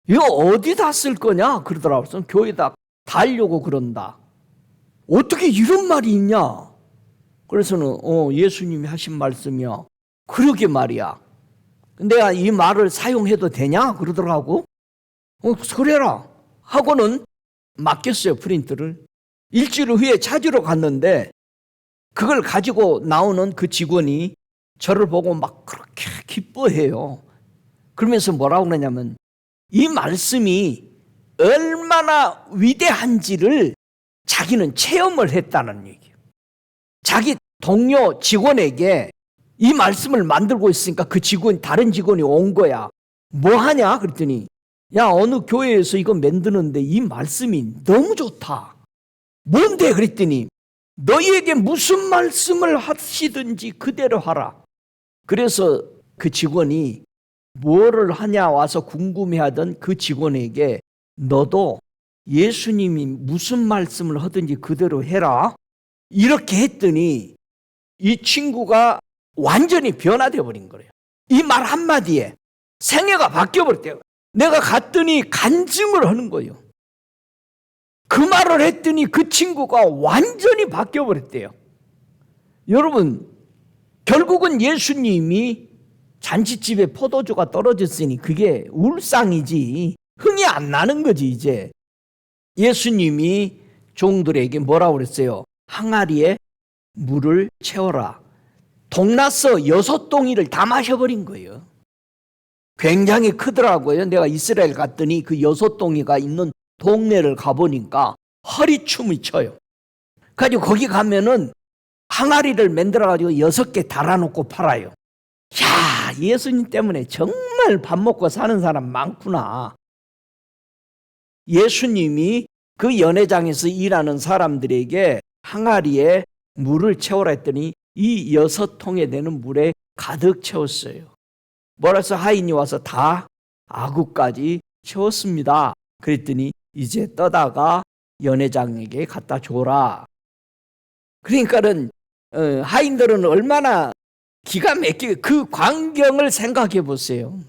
이거 어디다 쓸 거냐? 그러더라고요. 그래서 교회에다 달려고 그런다. 어떻게 이런 말이 있냐? 그래서는 예수님이 하신 말씀이야. 그러게 말이야. 내가 이 말을 사용해도 되냐? 그러더라고. 그래라 하고는 맡겼어요. 프린트를. 일주일 후에 찾으러 갔는데 그걸 가지고 나오는 그 직원이 저를 보고 막 그렇게 기뻐해요. 그러면서 뭐라고 그러냐면 이 말씀이 얼마나 위대한지를 자기는 체험을 했다는 얘기예요. 자기 동료 직원에게 이 말씀을 만들고 있으니까 다른 직원이 온 거야. 뭐 하냐? 그랬더니, 야, 어느 교회에서 이거 만드는데 이 말씀이 너무 좋다. 뭔데? 그랬더니, 너희에게 무슨 말씀을 하시든지 그대로 하라. 그래서 그 직원이 뭐를 하냐 와서 궁금해하던 그 직원에게 너도 예수님이 무슨 말씀을 하든지 그대로 해라. 이렇게 했더니 이 친구가 완전히 변화되어 버린 거예요. 이 말 한마디에 생애가 바뀌어버렸대요. 내가 갔더니 간증을 하는 거예요. 그 말을 했더니 그 친구가 완전히 바뀌어버렸대요. 여러분, 결국은 예수님이 잔치집에 포도주가 떨어졌으니 그게 울상이지 흥이 안 나는 거지. 이제 예수님이 종들에게 뭐라고 그랬어요? 항아리에 물을 채워라. 동나서 6동이를 다 마셔버린 거예요. 굉장히 크더라고요. 내가 이스라엘 갔더니 그 6동이가 있는 동네를 가보니까 허리춤이 쳐요. 그래가지고 거기 가면은 항아리를 만들어가지고 6개 달아놓고 팔아요. 야, 예수님 때문에 정말 밥 먹고 사는 사람 많구나. 예수님이 그 연회장에서 일하는 사람들에게 항아리에 물을 채우라 했더니 이 6통에 되는 물에 가득 채웠어요. 뭐라서 하인이 와서 다 아구까지 채웠습니다. 그랬더니 이제 떠다가 연회장에게 갖다 줘라. 그러니까는 하인들은 얼마나 기가 막히게 그 광경을 생각해 보세요.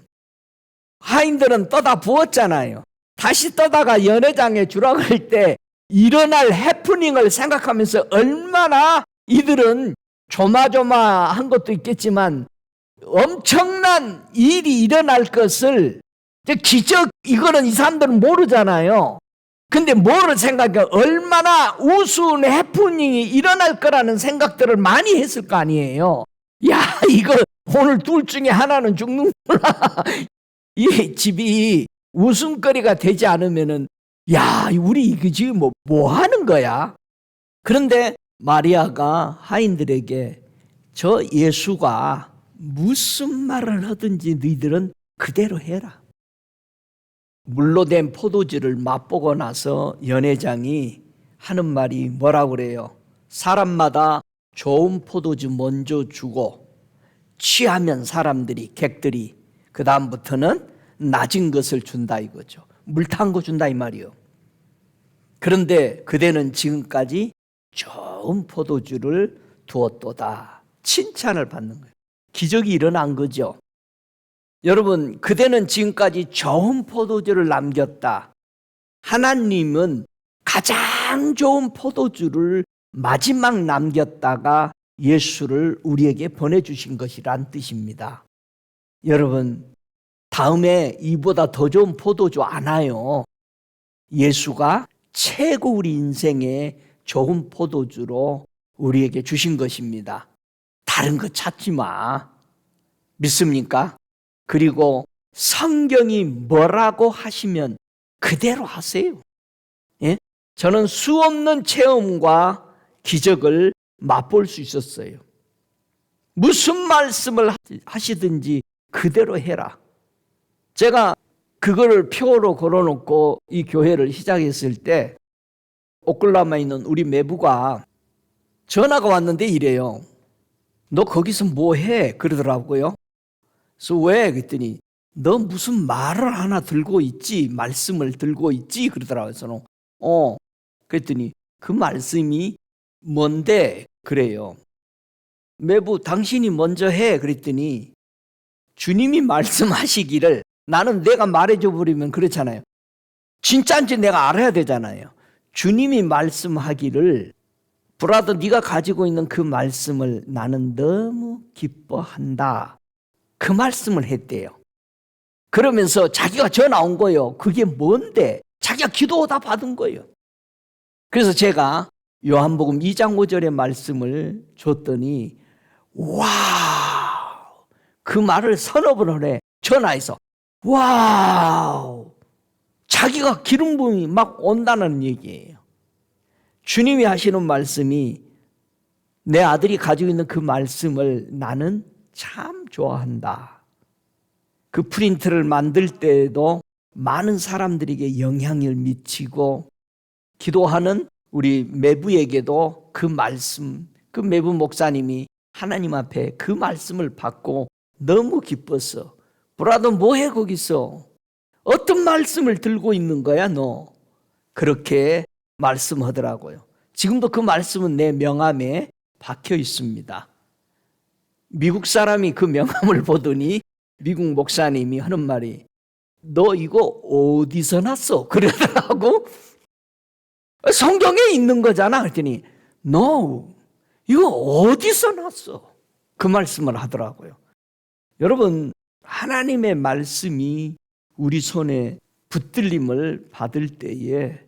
하인들은 떠다 부었잖아요. 다시 떠다가 연회장에 주라고 할 때 일어날 해프닝을 생각하면서 얼마나 이들은 조마조마한 것도 있겠지만 엄청난 일이 일어날 것을 기적, 이거는 이 사람들은 모르잖아요. 근데 뭐를 생각해? 얼마나 우스운 해프닝이 일어날 거라는 생각들을 많이 했을 거 아니에요. 야, 이거 오늘 둘 중에 하나는 죽는구나. 이 집이 웃음거리가 되지 않으면은, 야, 우리 이거 지금 뭐 하는 거야? 그런데 마리아가 하인들에게 저 예수가 무슨 말을 하든지 너희들은 그대로 해라. 물로 된 포도주를 맛보고 나서 연회장이 하는 말이 뭐라고 그래요? 사람마다 좋은 포도주 먼저 주고 취하면 사람들이, 객들이 그 다음부터는 낮은 것을 준다 이거죠. 물 탄 거 준다 이 말이요. 그런데 그대는 지금까지 좋은 포도주를 두었도다. 칭찬을 받는 거예요. 기적이 일어난 거죠. 여러분, 그대는 지금까지 좋은 포도주를 남겼다. 하나님은 가장 좋은 포도주를 마지막 남겼다가 예수를 우리에게 보내주신 것이란 뜻입니다. 여러분, 다음에 이보다 더 좋은 포도주 안 와요. 예수가 최고 우리 인생의 좋은 포도주로 우리에게 주신 것입니다. 다른 거 찾지 마. 믿습니까? 그리고 성경이 뭐라고 하시면 그대로 하세요. 예? 저는 수없는 체험과 기적을 맛볼 수 있었어요. 무슨 말씀을 하시든지 그대로 해라. 제가 그거를 표로 걸어놓고 이 교회를 시작했을 때 오클라호마에 있는 우리 매부가 전화가 왔는데 이래요. 너 거기서 뭐 해? 그러더라고요. 그래서 왜? 그랬더니 너 무슨 말을 하나 들고 있지? 말씀을 들고 있지? 그러더라고요. 저는 그랬더니 그 말씀이 뭔데? 그래요. 매부 당신이 먼저 해. 그랬더니 주님이 말씀하시기를, 나는 내가 말해줘 버리면 그렇잖아요. 진짜인지 내가 알아야 되잖아요. 주님이 말씀하기를, 브라더 네가 가지고 있는 그 말씀을 나는 너무 기뻐한다. 그 말씀을 했대요. 그러면서 자기가 전화 온 거예요. 그게 뭔데? 자기가 기도하다 받은 거예요. 그래서 제가 요한복음 2장 5절의 말씀을 줬더니 와우, 그 말을 서너 번을 해. 전화해서 와우, 자기가 기름 부음이 막 온다는 얘기예요. 주님이 하시는 말씀이 내 아들이 가지고 있는 그 말씀을 나는 참 좋아한다. 그 프린트를 만들 때에도 많은 사람들에게 영향을 미치고 기도하는 우리 매부에게도 그 말씀, 그 매부 목사님이 하나님 앞에 그 말씀을 받고 너무 기뻤어. 브라더 뭐해 거기서? 어떤 말씀을 들고 있는 거야 너? 그렇게 말씀하더라고요. 지금도 그 말씀은 내 명함에 박혀 있습니다. 미국 사람이 그 명함을 보더니 미국 목사님이 하는 말이 너 이거 어디서 났어? 그러더라고. 성경에 있는 거잖아. 그랬더니 No, 이거 어디서 났어? 그 말씀을 하더라고요. 여러분, 하나님의 말씀이 우리 손에 붙들림을 받을 때에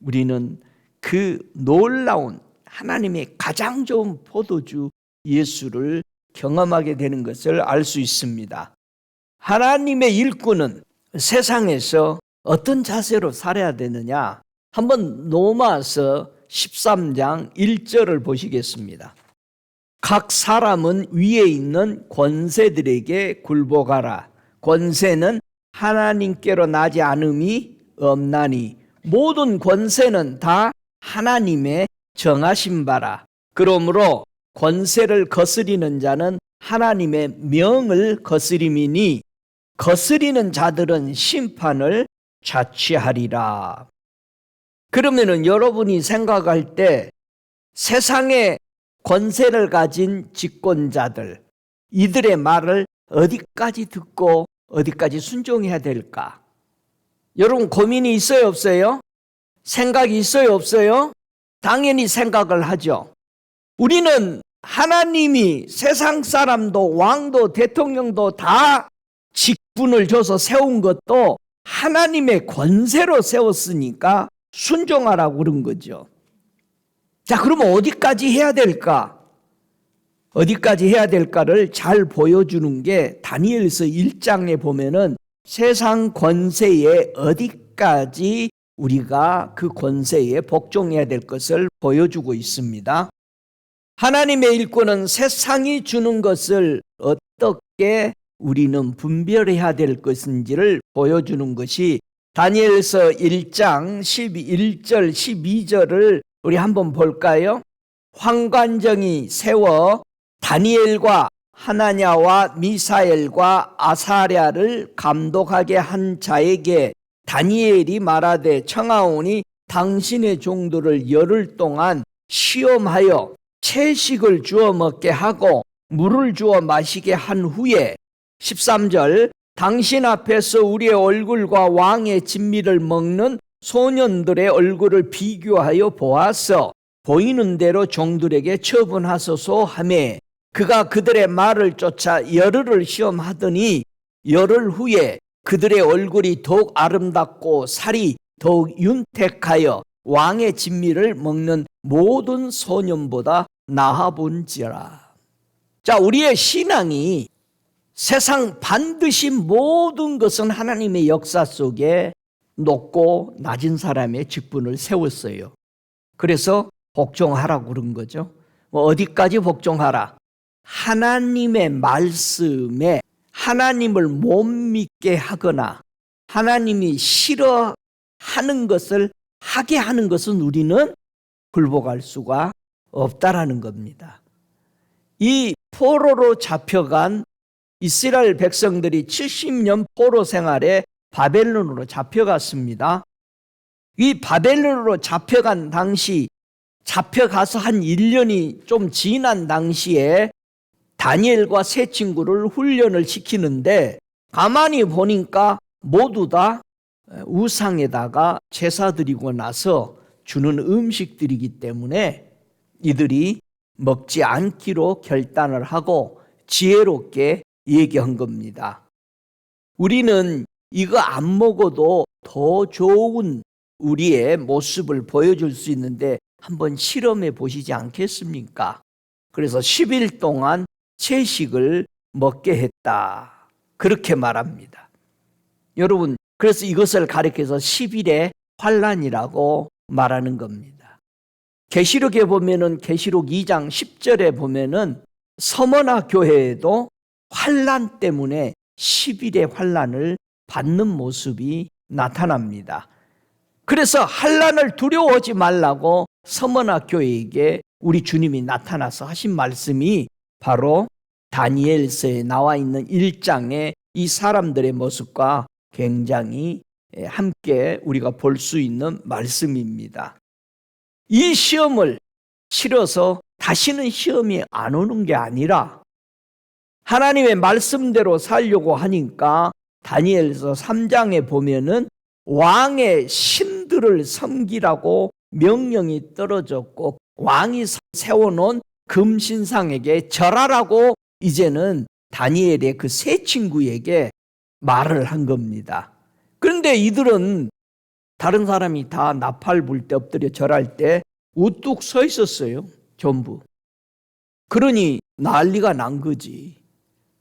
우리는 그 놀라운 하나님의 가장 좋은 포도주 예수를 경험하게 되는 것을 알 수 있습니다. 하나님의 일꾼은 세상에서 어떤 자세로 살아야 되느냐? 한번 로마서 13장 1절을 보시겠습니다. 각 사람은 위에 있는 권세들에게 굴복하라. 권세는 하나님께로 나지 않음이 없나니 모든 권세는 다 하나님의 정하신 바라. 그러므로 권세를 거스리는 자는 하나님의 명을 거스림이니 거스리는 자들은 심판을 자취하리라. 그러면은 여러분이 생각할 때 세상의 권세를 가진 집권자들, 이들의 말을 어디까지 듣고 어디까지 순종해야 될까? 여러분 고민이 있어요, 없어요? 생각이 있어요, 없어요? 당연히 생각을 하죠. 우리는 하나님이 세상 사람도 왕도 대통령도 다 직분을 줘서 세운 것도 하나님의 권세로 세웠으니까 순종하라고 그런 거죠. 자, 그러면 어디까지 해야 될까? 어디까지 해야 될까를 잘 보여주는 게 다니엘서 1장에 보면은 세상 권세에 어디까지 우리가 그 권세에 복종해야 될 것을 보여주고 있습니다. 하나님의 일꾼은 세상이 주는 것을 어떻게 우리는 분별해야 될 것인지를 보여주는 것이 다니엘서 1장 1절 12절을 우리 한번 볼까요? 환관정이 세워 다니엘과 하나냐와 미사엘과 아사랴를 감독하게 한 자에게 다니엘이 말하되 청하오니 당신의 종들을 열흘 동안 시험하여 채식을 주어 먹게 하고 물을 주어 마시게 한 후에 13절 당신 앞에서 우리의 얼굴과 왕의 진미를 먹는 소년들의 얼굴을 비교하여 보아서 보이는 대로 종들에게 처분하소서 하매 그가 그들의 말을 쫓아 열흘을 시험하더니 열흘 후에 그들의 얼굴이 더욱 아름답고 살이 더욱 윤택하여 왕의 진미를 먹는 모든 소년보다 나아 본지라. 자, 우리의 신앙이 세상 반드시 모든 것은 하나님의 역사 속에 높고 낮은 사람의 직분을 세웠어요. 그래서 복종하라고 그런 거죠. 어디까지 복종하라? 하나님의 말씀에 하나님을 못 믿게 하거나 하나님이 싫어하는 것을 하게 하는 것은 우리는 굴복할 수가 없다라는 겁니다. 이 포로로 잡혀간 이스라엘 백성들이 70년 포로 생활에 바벨론으로 잡혀갔습니다. 이 바벨론으로 잡혀간 당시 잡혀가서 한 1년이 좀 지난 당시에 다니엘과 세 친구를 훈련을 시키는데 가만히 보니까 모두 다 우상에다가 제사 드리고 나서 주는 음식들이기 때문에 이들이 먹지 않기로 결단을 하고 지혜롭게 얘기한 겁니다. 우리는 이거 안 먹어도 더 좋은 우리의 모습을 보여줄 수 있는데 한번 실험해 보시지 않겠습니까? 그래서 10일 동안 채식을 먹게 했다. 그렇게 말합니다. 여러분, 그래서 이것을 가리켜서 10일의 환란이라고 말하는 겁니다. 계시록에 보면은 계시록 2장 10절에 보면은 서머나 교회에도 환난 때문에 10일의 환난을 받는 모습이 나타납니다. 그래서 환난을 두려워하지 말라고 서머나 교회에게 우리 주님이 나타나서 하신 말씀이 바로 다니엘서에 나와 있는 1장의 이 사람들의 모습과 굉장히 함께 우리가 볼 수 있는 말씀입니다. 이 시험을 치러서 다시는 시험이 안 오는 게 아니라 하나님의 말씀대로 살려고 하니까 다니엘서 3장에 보면은 왕의 신들을 섬기라고 명령이 떨어졌고 왕이 세워놓은 금신상에게 절하라고 이제는 다니엘의 그 세 친구에게 말을 한 겁니다. 그런데 이들은 다른 사람이 다 나팔 불 때 엎드려 절할 때 우뚝 서 있었어요. 전부. 그러니 난리가 난 거지.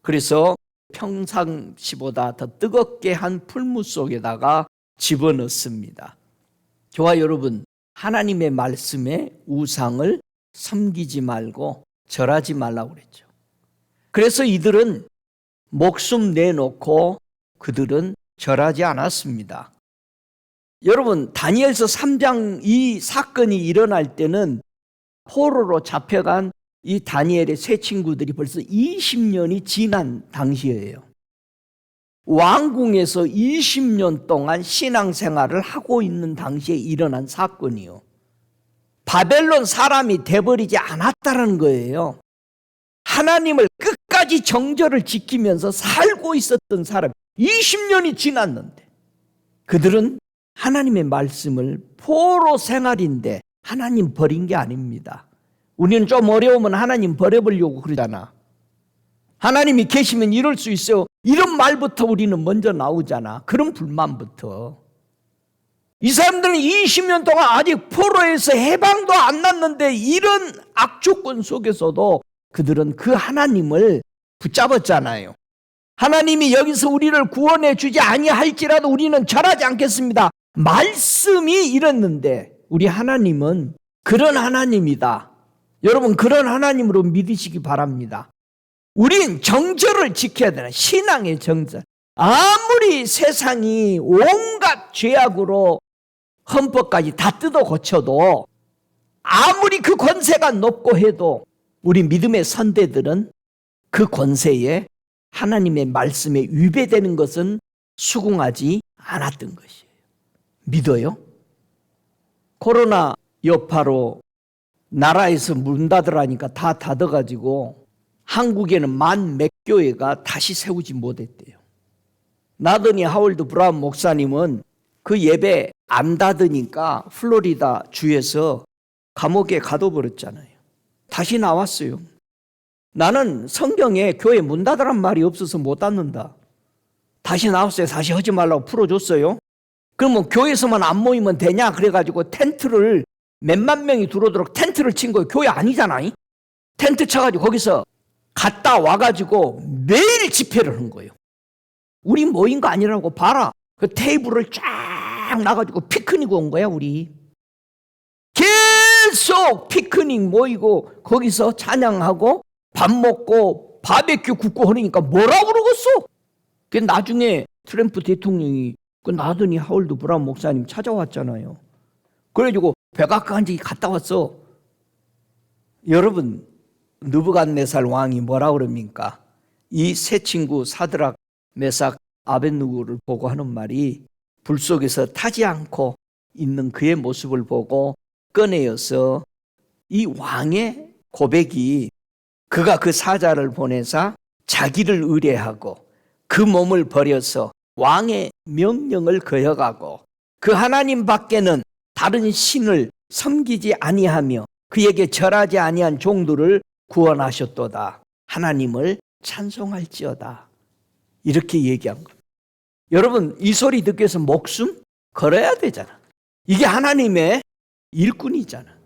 그래서 평상시보다 더 뜨겁게 한 풀무 속에다가 집어넣습니다. 저와 여러분, 하나님의 말씀에 우상을 섬기지 말고 절하지 말라고 그랬죠. 그래서 이들은 목숨 내놓고 그들은 절하지 않았습니다. 여러분, 다니엘서 3장 이 사건이 일어날 때는 포로로 잡혀간 이 다니엘의 세 친구들이 벌써 20년이 지난 당시예요. 왕궁에서 20년 동안 신앙생활을 하고 있는 당시에 일어난 사건이요. 바벨론 사람이 돼버리지 않았다는 거예요. 하나님을 끝까지 정절을 지키면서 살고 있었던 사람, 20년이 지났는데 그들은 하나님의 말씀을 포로 생활인데 하나님 버린 게 아닙니다. 우리는 좀 어려우면 하나님 버려보려고 그러잖아. 하나님이 계시면 이럴 수 있어요. 이런 말부터 우리는 먼저 나오잖아. 그런 불만부터. 이 사람들은 20년 동안 아직 포로에서 해방도 안 났는데 이런 악조건 속에서도 그들은 그 하나님을 붙잡았잖아요. 하나님이 여기서 우리를 구원해 주지 아니할지라도 우리는 절하지 않겠습니다. 말씀이 이랬는데 우리 하나님은 그런 하나님이다. 여러분, 그런 하나님으로 믿으시기 바랍니다. 우린 정절을 지켜야 되는 신앙의 정절. 아무리 세상이 온갖 죄악으로 헌법까지 다 뜯어 고쳐도 아무리 그 권세가 높고 해도 우리 믿음의 선대들은 그 권세에 하나님의 말씀에 위배되는 것은 수긍하지 않았던 것이에요. 믿어요? 코로나 여파로 나라에서 문 닫으라니까 다 닫아가지고 한국에는 만 몇 교회가 다시 세우지 못했대요. 나더니 하월드 브라운 목사님은 그 예배 안 닫으니까 플로리다 주에서 감옥에 가둬버렸잖아요. 다시 나왔어요. 나는 성경에 교회 문 닫으란 말이 없어서 못 닫는다. 다시 나왔어요. 다시 하지 말라고 풀어줬어요. 그러면 교회에서만 안 모이면 되냐? 그래가지고 텐트를 몇만 명이 들어오도록 텐트를 친 거예요. 교회 아니잖아요. 텐트 쳐가지고 거기서 갔다 와가지고 매일 집회를 한 거예요. 우리 모인 거 아니라고 봐라. 그 테이블을 쫙 나가지고 피크닉 온 거야, 우리. 계속 피크닉 모이고 거기서 찬양하고 밥 먹고 바베큐 굽고 하니까 뭐라고 그러겠어? 그 나중에 트럼프 대통령이 그 나더니 하월드 브라운 목사님 찾아왔잖아요. 그래가지고 백악관까지 갔다 왔어. 여러분, 느부갓네살 왕이 뭐라 그럽니까? 이 세 친구 사드락, 메삭, 아벳느고를 보고 하는 말이 불 속에서 타지 않고 있는 그의 모습을 보고 꺼내어서 이 왕의 고백이 그가 그 사자를 보내사 자기를 의뢰하고 그 몸을 버려서 왕의 명령을 거역하고 그 하나님 밖에는 다른 신을 섬기지 아니하며 그에게 절하지 아니한 종들을 구원하셨도다. 하나님을 찬송할지어다. 이렇게 얘기한 겁니다. 여러분, 이 소리 듣기 위해서 목숨 걸어야 되잖아. 이게 하나님의 일꾼이잖아.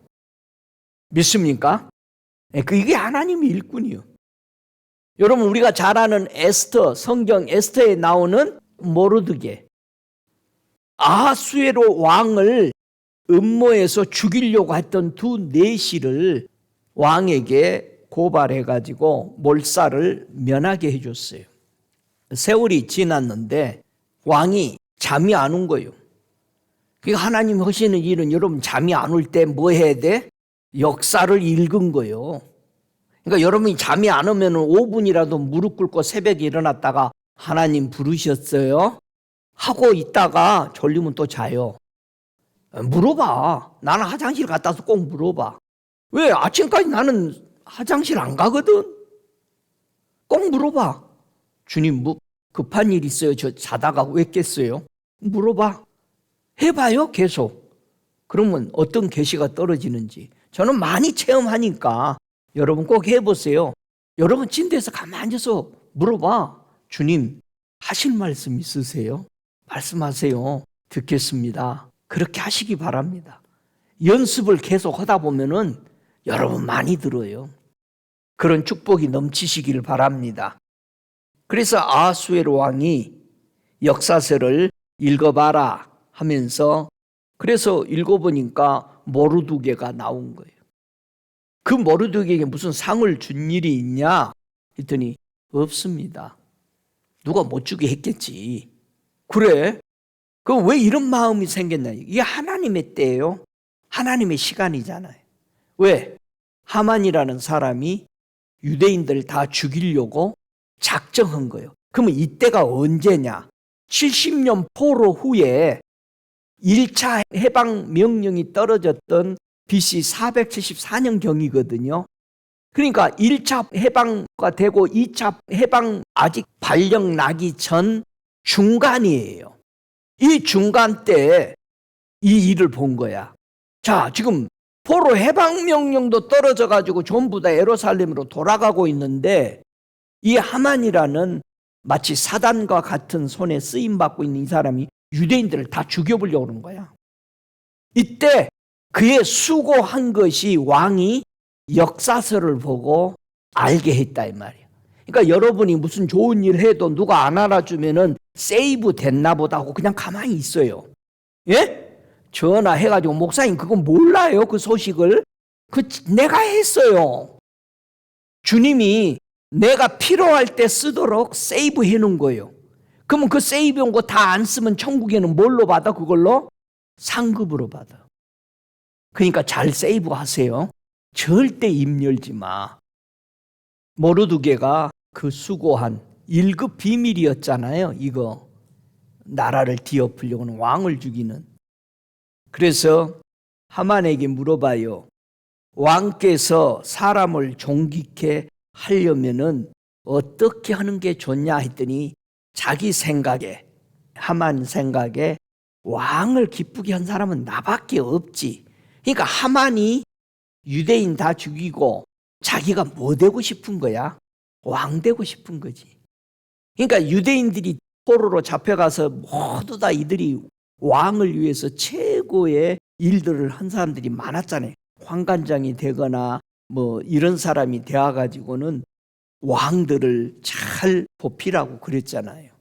믿습니까? 이게 하나님의 일꾼이요. 여러분, 우리가 잘 아는 에스터, 성경 에스터에 나오는 모르드게, 아하수에로 왕을 음모해서 죽이려고 했던 두 내시를 왕에게 고발해가지고 몰살을 면하게 해줬어요. 세월이 지났는데 왕이 잠이 안 온 거예요. 그러니까 하나님 하시는 일은 여러분 잠이 안 올 때 뭐 해야 돼? 역사를 읽은 거예요. 그러니까 여러분이 잠이 안 오면 5분이라도 무릎 꿇고 새벽에 일어났다가 하나님 부르셨어요? 하고 있다가 졸리면 또 자요. 물어봐. 나는 화장실 갔다 와서 꼭 물어봐. 왜? 아침까지 나는 화장실 안 가거든. 꼭 물어봐. 주님, 뭐 급한 일 있어요? 저 자다가 왜 깼어요? 물어봐. 해봐요, 계속. 그러면 어떤 계시가 떨어지는지. 저는 많이 체험하니까 여러분 꼭 해보세요. 여러분 침대에서 가만히 앉아서 물어봐. 주님, 하실 말씀 있으세요? 말씀하세요. 듣겠습니다. 그렇게 하시기 바랍니다. 연습을 계속 하다 보면은 여러분 많이 들어요. 그런 축복이 넘치시길 바랍니다. 그래서 아하수에로 왕이 역사서를 읽어봐라 하면서 그래서 읽어보니까 모르드게가 나온 거예요. 그 모르드게에게 무슨 상을 준 일이 있냐 했더니 없습니다. 누가 못 주게 했겠지. 그래? 그럼 왜 이런 마음이 생겼냐? 이게 하나님의 때예요. 하나님의 시간이잖아요. 왜? 하만이라는 사람이 유대인들을 다 죽이려고 작정한 거예요. 그러면 이때가 언제냐? 70년 포로 후에 1차 해방 명령이 떨어졌던 BC 474년경이거든요. 그러니까 1차 해방가 되고 2차 해방 아직 발령 나기 전 중간이에요. 이 중간 때 이 일을 본 거야. 자, 지금 포로 해방 명령도 떨어져 가지고 전부 다 예루살렘으로 돌아가고 있는데 이 하만이라는 마치 사단과 같은 손에 쓰임 받고 있는 이 사람이 유대인들을 다 죽여보려고 하는 거야. 이때 그의 수고한 것이 왕이 역사서를 보고 알게 했다 이 말이야. 그러니까 여러분이 무슨 좋은 일 해도 누가 안 알아주면은 세이브 됐나 보다 하고 그냥 가만히 있어요. 예? 전화해가지고 목사님 그거 몰라요 그 소식을? 내가 했어요. 주님이 내가 필요할 때 쓰도록 세이브 해놓은 거예요. 그러면 그 세이브 한 거 다 안 쓰면 천국에는 뭘로 받아? 그걸로? 상급으로 받아. 그러니까 잘 세이브 하세요. 절대 입 열지 마. 모르드게가 그 수고한 1급 비밀이었잖아요. 이거 나라를 뒤엎으려고 하는 왕을 죽이는. 그래서 하만에게 물어봐요. 왕께서 사람을 존귀케 하려면은 어떻게 하는 게 좋냐 했더니 자기 생각에 하만 생각에 왕을 기쁘게 한 사람은 나밖에 없지. 그러니까 하만이 유대인 다 죽이고 자기가 뭐 되고 싶은 거야? 왕 되고 싶은 거지. 그러니까 유대인들이 포로로 잡혀가서 모두 다 이들이 왕을 위해서 최고의 일들을 한 사람들이 많았잖아요. 황관장이 되거나 뭐 이런 사람이 되어가지고는 왕들을 잘 보필하고 그랬잖아요.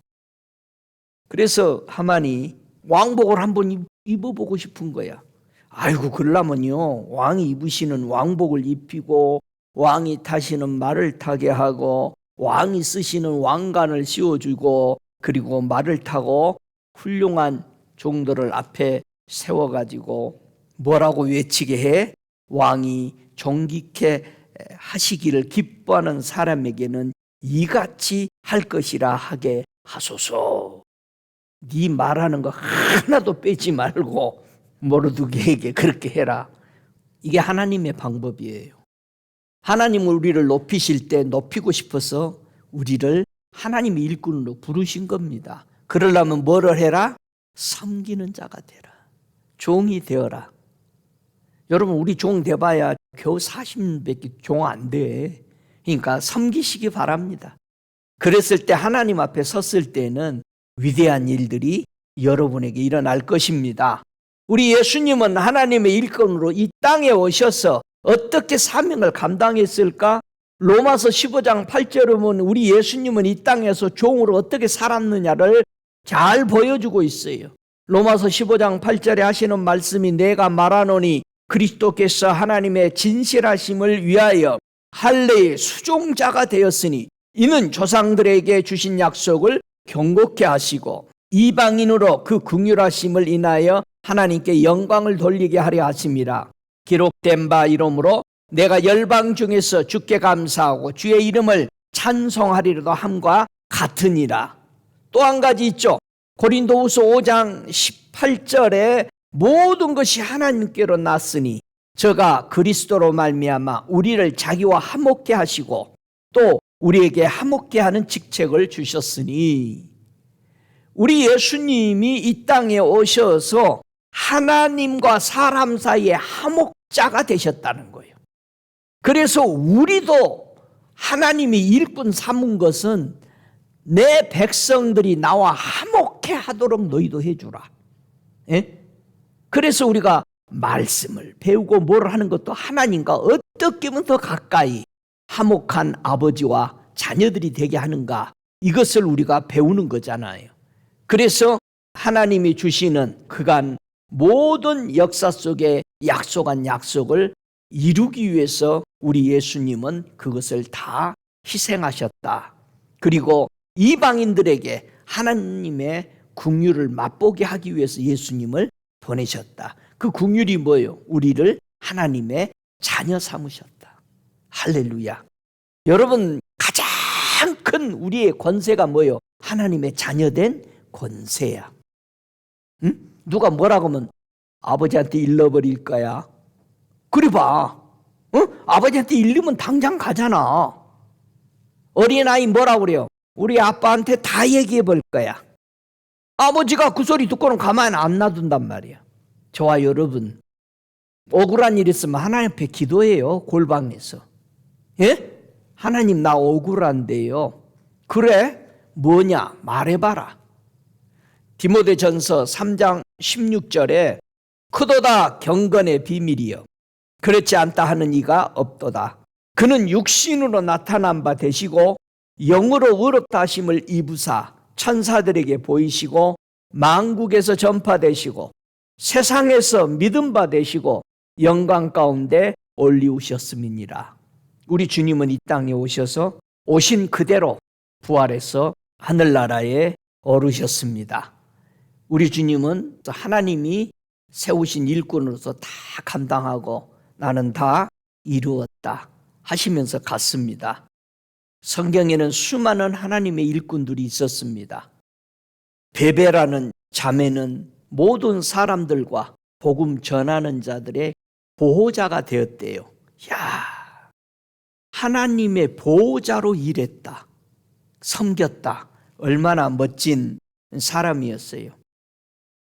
그래서 하만이 왕복을 한번 입어보고 싶은 거야. 아이고 그러려면요 왕이 입으시는 왕복을 입히고 왕이 타시는 말을 타게 하고 왕이 쓰시는 왕관을 씌워주고 그리고 말을 타고 훌륭한 종들을 앞에 세워가지고 뭐라고 외치게 해? 왕이 존귀케 하시기를 기뻐하는 사람에게는 이같이 할 것이라 하게 하소서. 네 말하는 거 하나도 빼지 말고 모르드게에게 그렇게 해라. 이게 하나님의 방법이에요. 하나님은 우리를 높이실 때 높이고 싶어서 우리를 하나님의 일꾼으로 부르신 겁니다. 그러려면 뭐를 해라? 섬기는 자가 되라. 종이 되어라. 여러분 우리 종 돼봐야 겨우 40밖에 종 안 돼. 그러니까 섬기시기 바랍니다. 그랬을 때 하나님 앞에 섰을 때는 위대한 일들이 여러분에게 일어날 것입니다. 우리 예수님은 하나님의 일꾼으로 이 땅에 오셔서 어떻게 사명을 감당했을까? 로마서 15장 8절에 보면 우리 예수님은 이 땅에서 종으로 어떻게 살았느냐를 잘 보여주고 있어요. 로마서 15장 8절에 하시는 말씀이 내가 말하노니 그리스도께서 하나님의 진실하심을 위하여 할례의 수종자가 되었으니 이는 조상들에게 주신 약속을 경고케 하시고 이방인으로 그 긍휼하심을 인하여 하나님께 영광을 돌리게 하려 하심이라. 기록된 바 이러므로 내가 열방 중에서 주께 감사하고 주의 이름을 찬송하리로도 함과 같으니라. 또 한 가지 있죠. 고린도후서 5장 18절에 모든 것이 하나님께로 났으니 저가 그리스도로 말미암아 우리를 자기와 화목케 하시고 또 우리에게 화목케 하는 직책을 주셨으니, 우리 예수님이 이 땅에 오셔서 하나님과 사람 사이의 화목자가 되셨다는 거예요. 그래서 우리도 하나님이 일꾼 삼은 것은 내 백성들이 나와 화목해 하도록 너희도 해주라. 예? 그래서 우리가 말씀을 배우고 뭘 하는 것도 하나님과 어떻게 하면 더 가까이 화목한 아버지와 자녀들이 되게 하는가, 이것을 우리가 배우는 거잖아요. 그래서 하나님이 주시는 그간 모든 역사 속에 약속한 약속을 이루기 위해서 우리 예수님은 그것을 다 희생하셨다. 그리고 이방인들에게 하나님의 긍휼을 맛보게 하기 위해서 예수님을 보내셨다. 그 긍휼이 뭐예요? 우리를 하나님의 자녀 삼으셨다. 할렐루야. 여러분, 가장 큰 우리의 권세가 뭐예요? 하나님의 자녀된 권세야. 응? 누가 뭐라고 하면 아버지한테 일러버릴 거야. 그래 봐. 아버지한테 일르면 당장 가잖아. 어린아이 뭐라고 그래요? 우리 아빠한테 다 얘기해 볼 거야. 아버지가 그 소리 듣고는 가만 안 놔둔단 말이야. 저와 여러분, 억울한 일 있으면 하나님 앞에 기도해요. 골방에서. 예? 하나님, 나 억울한데요. 그래? 뭐냐? 말해봐라. 디모데전서 3장 16절에 크도다 경건의 비밀이여 그렇지 않다 하는 이가 없도다. 그는 육신으로 나타난 바 되시고 영으로 의롭다 하심을 입으사 천사들에게 보이시고 만국에서 전파되시고 세상에서 믿음 바 되시고 영광 가운데 올리우셨음이니라. 우리 주님은 이 땅에 오셔서 오신 그대로 부활해서 하늘나라에 오르셨습니다. 우리 주님은 하나님이 세우신 일꾼으로서 다 감당하고 나는 다 이루었다 하시면서 갔습니다. 성경에는 수많은 하나님의 일꾼들이 있었습니다. 베베라는 자매는 모든 사람들과 복음 전하는 자들의 보호자가 되었대요. 야, 하나님의 보호자로 일했다. 섬겼다. 얼마나 멋진 사람이었어요.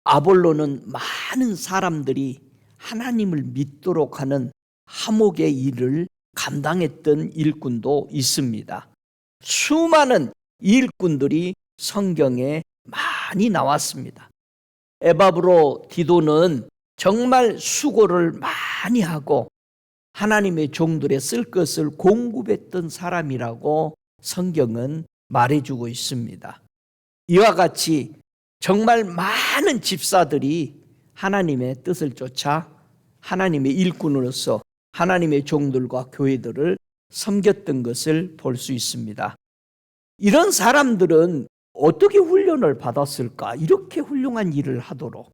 아볼로는 많은 사람들이 하나님을 믿도록 하는 화목의 일을 감당했던 일꾼도 있습니다. 수많은 일꾼들이 성경에 많이 나왔습니다. 에바브로 디도는 정말 수고를 많이 하고 하나님의 종들의 쓸 것을 공급했던 사람이라고 성경은 말해주고 있습니다. 이와 같이 정말 많은 집사들이 하나님의 뜻을 쫓아 하나님의 일꾼으로서 하나님의 종들과 교회들을 섬겼던 것을 볼 수 있습니다. 이런 사람들은 어떻게 훈련을 받았을까? 이렇게 훌륭한 일을 하도록.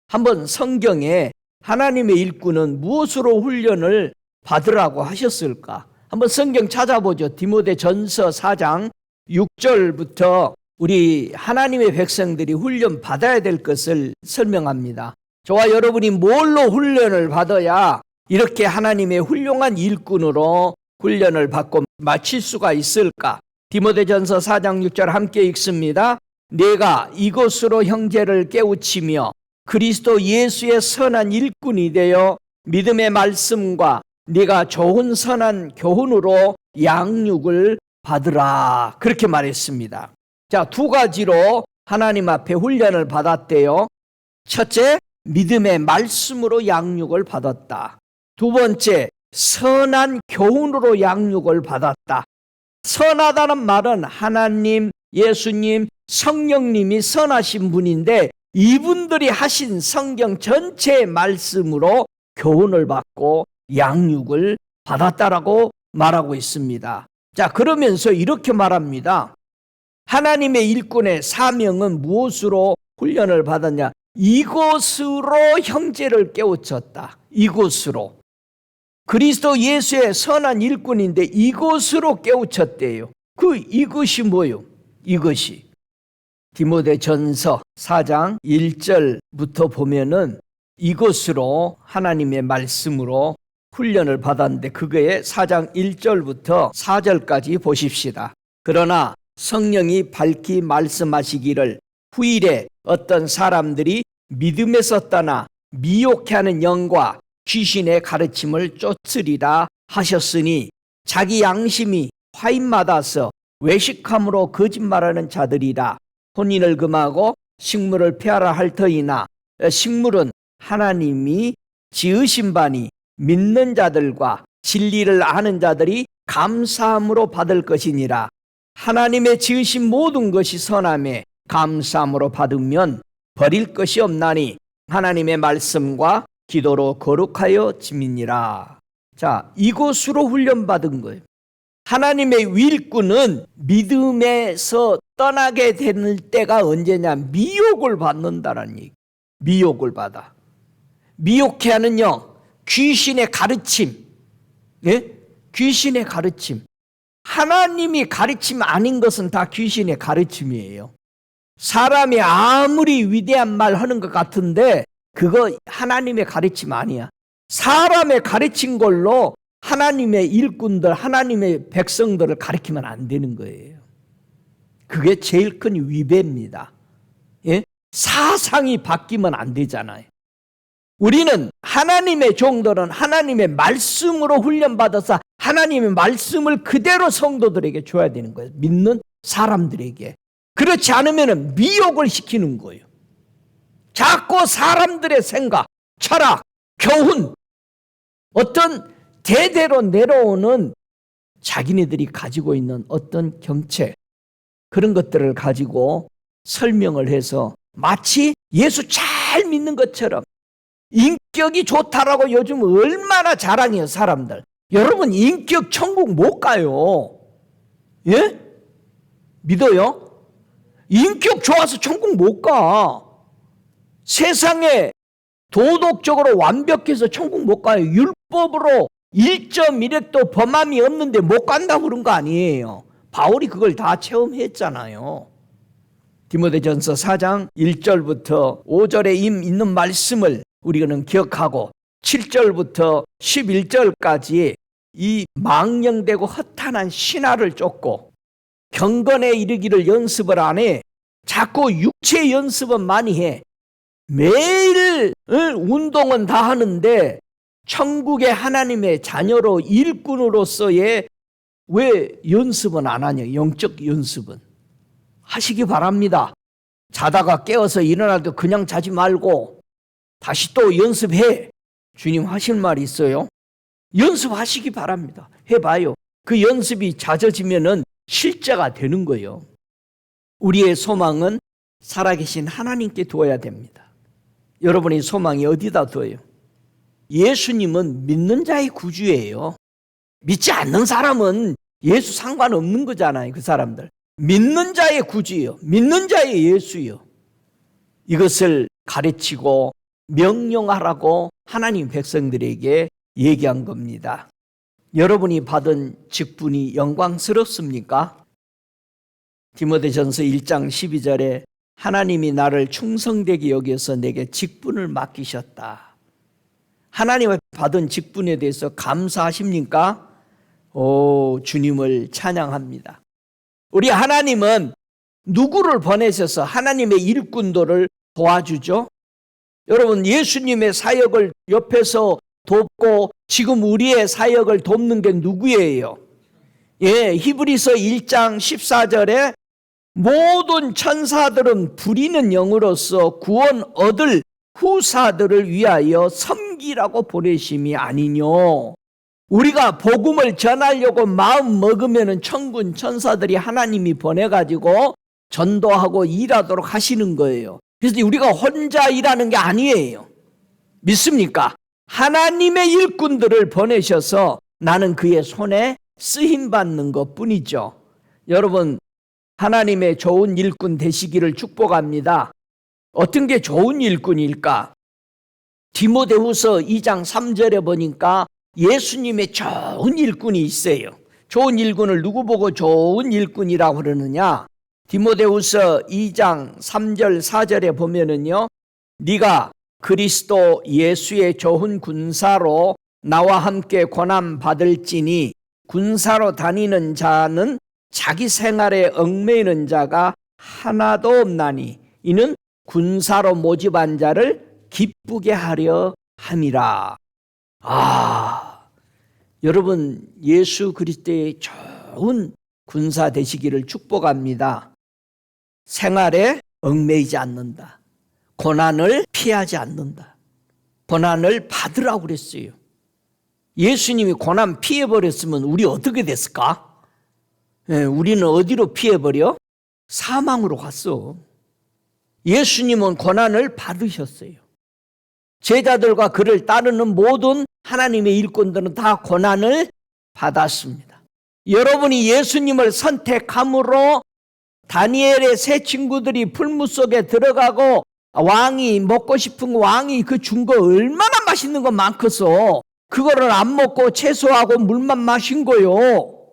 한번 성경에 하나님의 일꾼은 무엇으로 훈련을 받으라고 하셨을까? 한번 성경 찾아보죠. 디모데전서 4장 6절부터 우리 하나님의 백성들이 훈련 받아야 될 것을 설명합니다. 저와 여러분이 뭘로 훈련을 받아야 이렇게 하나님의 훌륭한 일꾼으로 훈련을 받고 마칠 수가 있을까? 디모데전서 4장 6절 함께 읽습니다. 내가 이것으로 형제를 깨우치며 그리스도 예수의 선한 일꾼이 되어 믿음의 말씀과 네가 좋은 선한 교훈으로 양육을 받으라. 그렇게 말했습니다. 자, 두 가지로 하나님 앞에 훈련을 받았대요. 첫째, 믿음의 말씀으로 양육을 받았다. 두 번째, 선한 교훈으로 양육을 받았다. 선하다는 말은 하나님, 예수님, 성령님이 선하신 분인데 이분들이 하신 성경 전체의 말씀으로 교훈을 받고 양육을 받았다라고 말하고 있습니다. 자, 그러면서 이렇게 말합니다. 하나님의 일꾼의 사명은 무엇으로 훈련을 받았냐? 이것으로 형제를 깨우쳤다. 이것으로. 그리스도 예수의 선한 일꾼인데 이것으로 깨우쳤대요. 이것이 뭐요? 이것이 디모데전서 4장 1절부터 보면은 이것으로 하나님의 말씀으로 훈련을 받았는데 그거에 4장 1절부터 4절까지 보십시다. 그러나 성령이 밝히 말씀하시기를 후일에 어떤 사람들이 믿음에서 떠나 미혹해하는 영과 귀신의 가르침을 쫓으리라 하셨으니 자기 양심이 화인받아서 외식함으로 거짓말하는 자들이라. 혼인을 금하고 식물을 폐하라 할 터이나 식물은 하나님이 지으신 바니 믿는 자들과 진리를 아는 자들이 감사함으로 받을 것이니라. 하나님의 지으신 모든 것이 선함에 감사함으로 받으면 버릴 것이 없나니 하나님의 말씀과 기도로 거룩하여 지미니라. 자, 이것으로 훈련받은 거예요. 하나님의 일꾼은 믿음에서 떠나게 되는 때가 언제냐? 미혹을 받는다라는 얘기. 미혹을 받아. 미혹해 하는 영, 귀신의 가르침. 예? 귀신의 가르침. 하나님이 가르침 아닌 것은 다 귀신의 가르침이에요. 사람이 아무리 위대한 말 하는 것 같은데 그거 하나님의 가르침 아니야. 사람의 가르친 걸로 하나님의 일꾼들, 하나님의 백성들을 가르치면 안 되는 거예요. 그게 제일 큰 위배입니다. 예? 사상이 바뀌면 안 되잖아요. 우리는 하나님의 종들은 하나님의 말씀으로 훈련받아서 하나님의 말씀을 그대로 성도들에게 줘야 되는 거예요. 믿는 사람들에게. 그렇지 않으면 미혹을 시키는 거예요. 자꾸 사람들의 생각, 철학, 교훈, 어떤 대대로 내려오는 자기네들이 가지고 있는 어떤 경책, 그런 것들을 가지고 설명을 해서 마치 예수 잘 믿는 것처럼 인격이 좋다라고 요즘 얼마나 자랑해요, 사람들. 여러분, 인격 천국 못 가요. 예? 믿어요? 인격 좋아서 천국 못 가. 세상에 도덕적으로 완벽해서 천국 못 가요. 율법으로 1.1획도 범함이 없는데 못 간다고 그런 거 아니에요. 바울이 그걸 다 체험했잖아요. 디모데전서 4장 1절부터 5절에 있는 말씀을 우리는 기억하고 7절부터 11절까지 이 망령되고 허탄한 신화를 쫓고 경건에 이르기를 연습을 안 해. 자꾸 육체 연습은 많이 해. 매일 운동은 다 하는데 천국의 하나님의 자녀로 일꾼으로서의 왜 연습은 안 하냐? 영적 연습은 하시기 바랍니다. 자다가 깨어서 일어날 때 그냥 자지 말고 다시 또 연습해. 주님 하실 말이 있어요. 연습하시기 바랍니다. 해봐요. 그 연습이 잦아지면은 실제가 되는 거예요. 우리의 소망은 살아계신 하나님께 두어야 됩니다. 여러분의 소망이 어디다 두어요? 예수님은 믿는 자의 구주예요. 믿지 않는 사람은 예수 상관없는 거잖아요. 그 사람들. 믿는 자의 구주요. 믿는 자의 예수요. 이것을 가르치고 명령하라고 하나님 백성들에게 얘기한 겁니다. 여러분이 받은 직분이 영광스럽습니까? 디모데전서 1장 12절에 하나님이 나를 충성되게 여겨서 내게 직분을 맡기셨다. 하나님의 받은 직분에 대해서 감사하십니까? 오, 주님을 찬양합니다. 우리 하나님은 누구를 보내셔서 하나님의 일꾼들을 도와주죠? 여러분, 예수님의 사역을 옆에서 돕고 지금 우리의 사역을 돕는 게 누구예요? 예, 히브리서 1장 14절에 모든 천사들은 부리는 영으로서 구원 얻을 후사들을 위하여 섬기라고 보내심이 아니뇨. 우리가 복음을 전하려고 마음 먹으면 천군 천사들이 하나님이 보내가지고 전도하고 일하도록 하시는 거예요. 그래서 우리가 혼자 일하는 게 아니에요. 믿습니까? 하나님의 일꾼들을 보내셔서 나는 그의 손에 쓰임받는 것뿐이죠. 여러분, 하나님의 좋은 일꾼 되시기를 축복합니다. 어떤 게 좋은 일꾼일까? 디모데후서 2장 3절에 보니까 예수님의 좋은 일꾼이 있어요. 좋은 일꾼을 누구 보고 좋은 일꾼이라고 그러느냐? 디모데후서 2장 3절 4절에 보면은요, 네가 그리스도 예수의 좋은 군사로 나와 함께 고난 받을지니 군사로 다니는 자는 자기 생활에 얽매이는 자가 하나도 없나니 이는 군사로 모집한 자를 기쁘게 하려 함이라. 여러분, 예수 그리스도의 좋은 군사 되시기를 축복합니다. 생활에 얽매이지 않는다. 고난을 피하지 않는다. 고난을 받으라고 그랬어요. 예수님이 고난 피해버렸으면 우리 어떻게 됐을까? 우리는 어디로 피해버려? 사망으로 갔어. 예수님은 고난을 받으셨어요. 제자들과 그를 따르는 모든 하나님의 일꾼들은 다 고난을 받았습니다. 여러분이 예수님을 선택함으로 다니엘의 세 친구들이 풀무 속에 들어가고 왕이 먹고 싶은 왕이 그 준 거 얼마나 맛있는 거 많겠어. 그거를 안 먹고 채소하고 물만 마신 거요.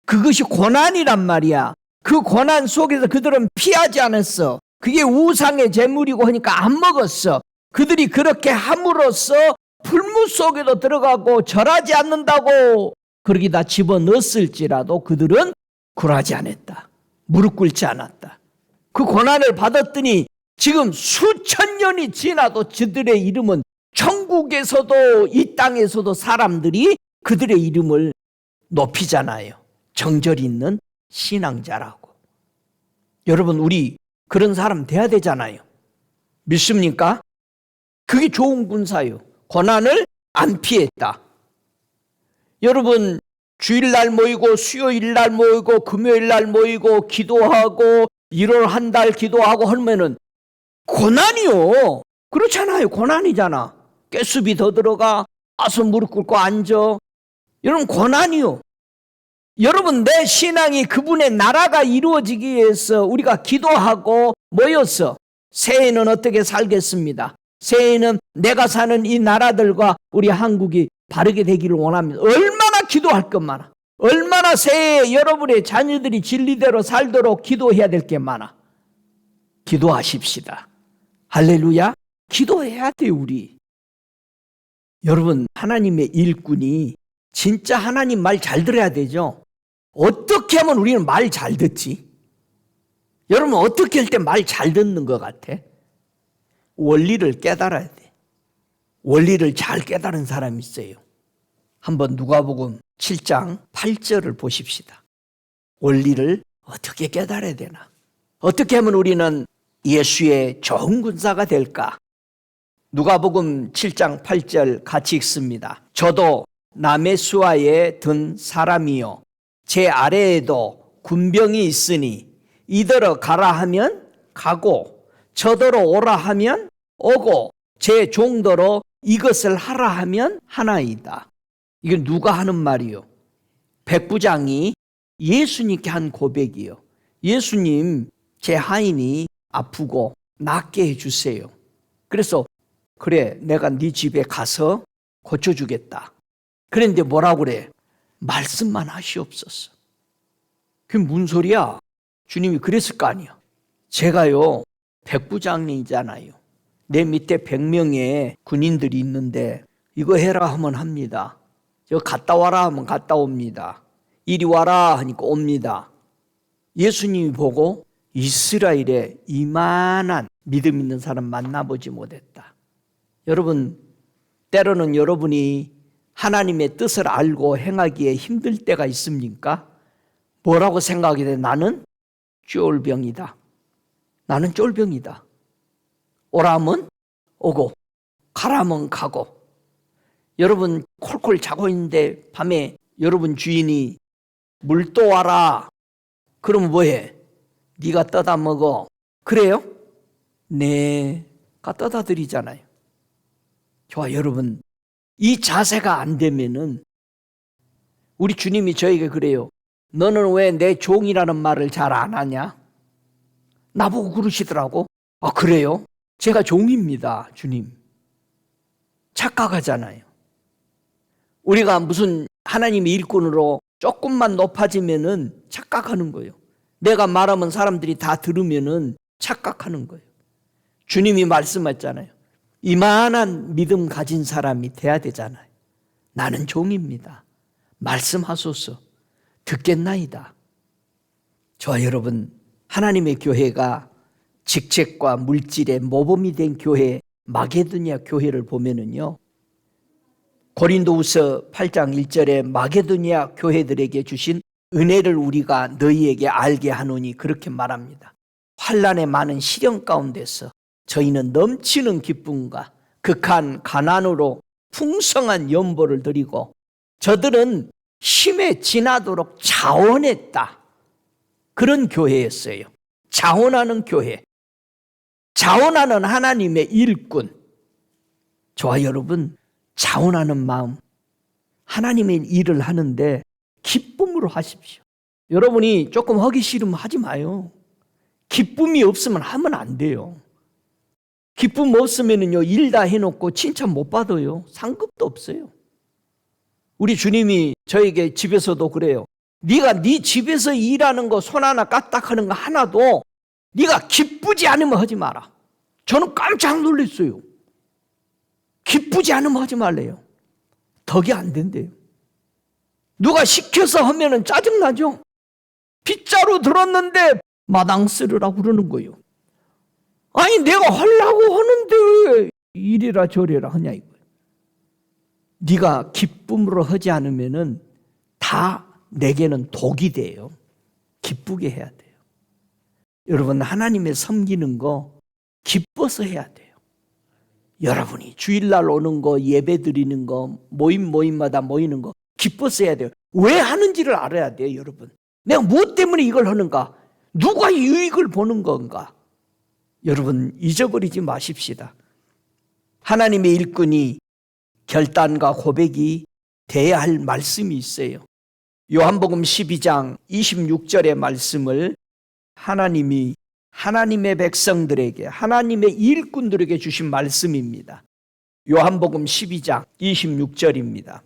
그것이 고난이란 말이야. 그 고난 속에서 그들은 피하지 않았어. 그게 우상의 제물이고 하니까 안 먹었어. 그들이 그렇게 함으로써 풀무 속에도 들어가고 절하지 않는다고 그러기다 집어넣었을지라도 그들은 굴하지 않았다. 무릎 꿇지 않았다. 그 고난을 받았더니 지금 수천 년이 지나도 저들의 이름은 천국에서도 이 땅에서도 사람들이 그들의 이름을 높이잖아요. 정절 있는 신앙자라고. 여러분, 우리 그런 사람 돼야 되잖아요. 믿습니까? 그게 좋은 군사요. 고난을 안 피했다. 여러분, 주일날 모이고 수요일날 모이고 금요일날 모이고 기도하고 1월 한 달 기도하고 하면은 고난이요. 그렇잖아요. 고난이잖아. 깨수비 더 들어가, 와서 무릎 꿇고 앉아. 여러분, 고난이요. 여러분, 내 신앙이 그분의 나라가 이루어지기 위해서 우리가 기도하고 모여서 새해는 어떻게 살겠습니다. 새해는 내가 사는 이 나라들과 우리 한국이 바르게 되기를 원합니다. 얼마나 기도할 것 많아. 얼마나 새해에 여러분의 자녀들이 진리대로 살도록 기도해야 될 게 많아. 기도하십시다. 할렐루야. 기도해야 돼 우리. 여러분, 하나님의 일꾼이 진짜 하나님 말 잘 들어야 되죠. 어떻게 하면 우리는 말 잘 듣지? 여러분, 어떻게 할 때 말 잘 듣는 것 같아? 원리를 깨달아야 돼. 원리를 잘 깨달은 사람이 있어요. 한번 누가복음 7장 8절을 보십시다. 원리를 어떻게 깨달아야 되나? 어떻게 하면 우리는 예수의 좋은 군사가 될까? 누가복음 7장 8절 같이 읽습니다. 저도 남의 수하에 든 사람이요 제 아래에도 군병이 있으니 이더러 가라 하면 가고 저더러 오라 하면 오고 제 종더러 이것을 하라 하면 하나이다. 이게 누가 하는 말이요? 백부장이 예수님께 한 고백이요. 예수님, 제 하인이 아프고 낫게 해주세요. 그래서 그래, 내가 네 집에 가서 고쳐주겠다. 그런데 뭐라고 그래? 말씀만 하시옵소서. 그게 무슨 소리야? 주님이 그랬을 거 아니야. 제가요, 백부장이잖아요. 내 밑에 100명의 군인들이 있는데 이거 해라 하면 합니다. 저 갔다 와라 하면 갔다 옵니다. 이리 와라 하니까 옵니다. 예수님이 보고 이스라엘에 이만한 믿음 있는 사람 만나보지 못했다. 여러분, 때로는 여러분이 하나님의 뜻을 알고 행하기에 힘들 때가 있습니까? 뭐라고 생각이 돼? 나는 쫄병이다. 나는 쫄병이다. 오라면 오고 가라면 가고. 여러분, 콜콜 자고 있는데 밤에 여러분 주인이 물 또 와라. 그럼 뭐해? 네가 떠다 먹어. 그래요? 네, 가 떠다 드리잖아요. 좋아, 여러분, 이 자세가 안 되면은 우리 주님이 저에게 그래요. 너는 왜 내 종이라는 말을 잘 안 하냐? 나보고 그러시더라고. 아, 그래요? 제가 종입니다, 주님. 착각하잖아요. 우리가 무슨 하나님의 일꾼으로 조금만 높아지면은 착각하는 거예요. 내가 말하면 사람들이 다 들으면은 착각하는 거예요. 주님이 말씀하셨잖아요. 이만한 믿음 가진 사람이 돼야 되잖아요. 나는 종입니다. 말씀하소서. 듣겠나이다. 저와 여러분, 하나님의 교회가 직책과 물질의 모범이 된 교회, 마게도니아 교회를 보면은요, 고린도후서 8장 1절에 마게도니아 교회들에게 주신 은혜를 우리가 너희에게 알게 하노니 그렇게 말합니다. 환난의 많은 시련 가운데서 저희는 넘치는 기쁨과 극한 가난으로 풍성한 연보를 드리고 저들은 힘에 지나도록 자원했다. 그런 교회였어요. 자원하는 교회. 자원하는 하나님의 일꾼. 저와 여러분, 자원하는 마음, 하나님의 일을 하는데 기쁨으로 하십시오. 여러분이 조금 하기 싫으면 하지 마요. 기쁨이 없으면 하면 안 돼요. 기쁨 없으면요, 일 다 해놓고 칭찬 못 받아요. 상급도 없어요. 우리 주님이 저에게 집에서도 그래요. 네가 네 집에서 일하는 거 손 하나 까딱하는 거 하나도 네가 기쁘지 않으면 하지 마라. 저는 깜짝 놀랐어요. 기쁘지 않으면 하지 말래요. 덕이 안 된대요. 누가 시켜서 하면은 짜증나죠. 빗자루 들었는데 마당 쓸으라고 그러는 거예요. 아니 내가 하려고 하는데 왜 이래라 저래라 하냐 이거예요. 네가 기쁨으로 하지 않으면은 다 내게는 독이 돼요. 기쁘게 해야 돼요. 여러분, 하나님의 섬기는 거 기뻐서 해야 돼요. 여러분이 주일날 오는 거, 예배 드리는 거, 모임마다 모이는 거 기뻐서 해야 돼요. 왜 하는지를 알아야 돼요, 여러분. 내가 무엇 때문에 이걸 하는가? 누가 유익을 보는 건가? 여러분, 잊어버리지 마십시다. 하나님의 일꾼이 결단과 고백이 돼야 할 말씀이 있어요. 요한복음 12장 26절의 말씀을 하나님이 하나님의 백성들에게, 하나님의 일꾼들에게 주신 말씀입니다. 요한복음 12장 26절입니다.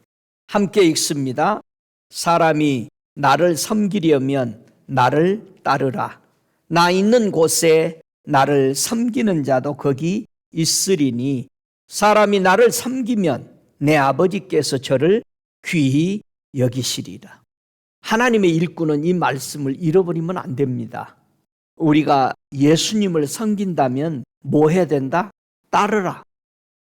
함께 읽습니다. 사람이 나를 섬기려면 나를 따르라. 나 있는 곳에 나를 섬기는 자도 거기 있으리니 사람이 나를 섬기면 내 아버지께서 저를 귀히 여기시리라. 하나님의 일꾼은 이 말씀을 잃어버리면 안 됩니다. 우리가 예수님을 섬긴다면 뭐 해야 된다? 따르라.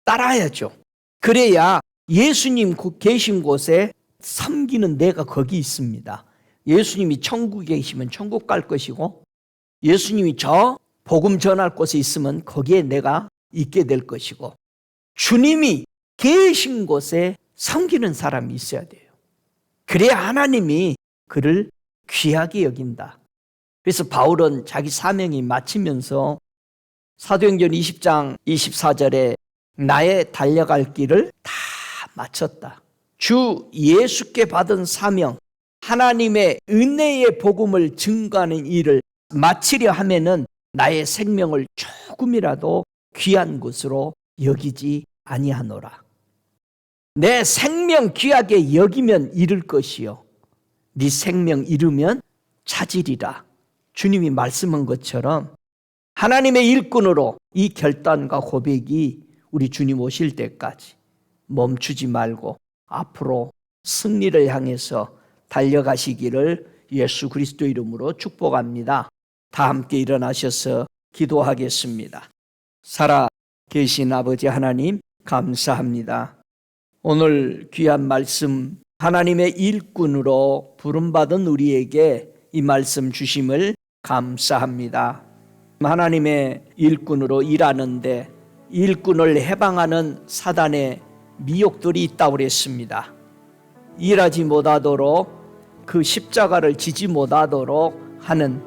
따라야죠. 그래야 예수님 계신 곳에 섬기는 내가 거기 있습니다. 예수님이 천국에 계시면 천국 갈 것이고 예수님이 저 복음 전할 곳에 있으면 거기에 내가 있게 될 것이고 주님이 계신 곳에 섬기는 사람이 있어야 돼요. 그래야 하나님이 그를 귀하게 여긴다. 그래서 바울은 자기 사명이 마치면서 사도행전 20장 24절에 나의 달려갈 길을 다 마쳤다. 주 예수께 받은 사명, 하나님의 은혜의 복음을 증거하는 일을 마치려 하면은 나의 생명을 조금이라도 귀한 것으로 여기지 아니하노라. 내 생명 귀하게 여기면 잃을 것이요 네 생명 잃으면 찾으리라. 주님이 말씀한 것처럼 하나님의 일꾼으로 이 결단과 고백이 우리 주님 오실 때까지 멈추지 말고 앞으로 승리를 향해서 달려가시기를 예수 그리스도 이름으로 축복합니다. 다 함께 일어나셔서 기도하겠습니다. 살아 계신 아버지 하나님 감사합니다. 오늘 귀한 말씀 하나님의 일꾼으로 부름받은 우리에게 이 말씀 주심을 감사합니다. 하나님의 일꾼으로 일하는데 일꾼을 해방하는 사단의 미혹들이 있다고 그랬습니다. 일하지 못하도록 그 십자가를 지지 못하도록 하는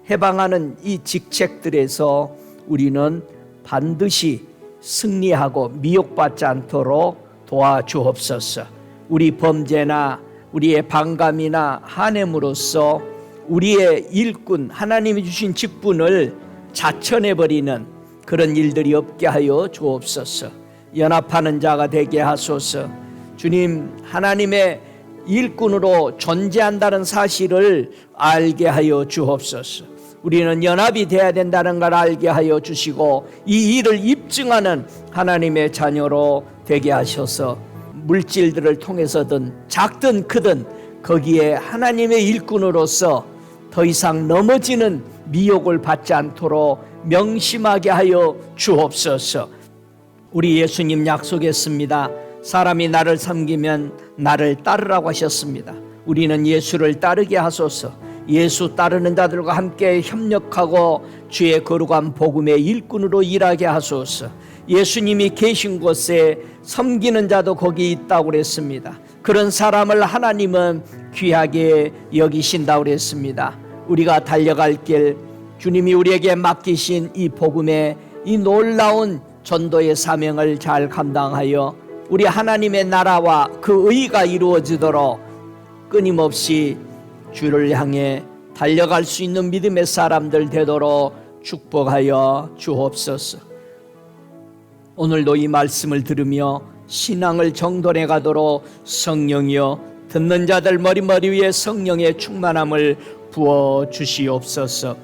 해방하는 이 직책들에서 우리는 반드시 승리하고 미혹받지 않도록 도와주옵소서. 우리 범죄나 우리의 반감이나 한햄으로써 우리의 일꾼, 하나님이 주신 직분을 자천해버리는 그런 일들이 없게 하여 주옵소서. 연합하는 자가 되게 하소서. 주님, 하나님의 일꾼으로 존재한다는 사실을 알게 하여 주옵소서. 우리는 연합이 되어야 된다는 걸 알게 하여 주시고 이 일을 입증하는 하나님의 자녀로 되게 하셔서 물질들을 통해서든 작든 크든 거기에 하나님의 일꾼으로서 더 이상 넘어지는 미혹을 받지 않도록 명심하게 하여 주옵소서. 우리 예수님 약속했습니다. 사람이 나를 섬기면 나를 따르라고 하셨습니다. 우리는 예수를 따르게 하소서. 예수 따르는 자들과 함께 협력하고 주의 거룩한 복음의 일꾼으로 일하게 하소서. 예수님이 계신 곳에 섬기는 자도 거기 있다고 그랬습니다. 그런 사람을 하나님은 귀하게 여기신다고 그랬습니다. 우리가 달려갈 길, 주님이 우리에게 맡기신 이 복음의 이 놀라운 전도의 사명을 잘 감당하여 우리 하나님의 나라와 그 의가 이루어지도록 끊임없이 주를 향해 달려갈 수 있는 믿음의 사람들 되도록 축복하여 주옵소서. 오늘도 이 말씀을 들으며 신앙을 정돈해 가도록 성령이여 듣는 자들 머리 위에 성령의 충만함을 부어 주시옵소서.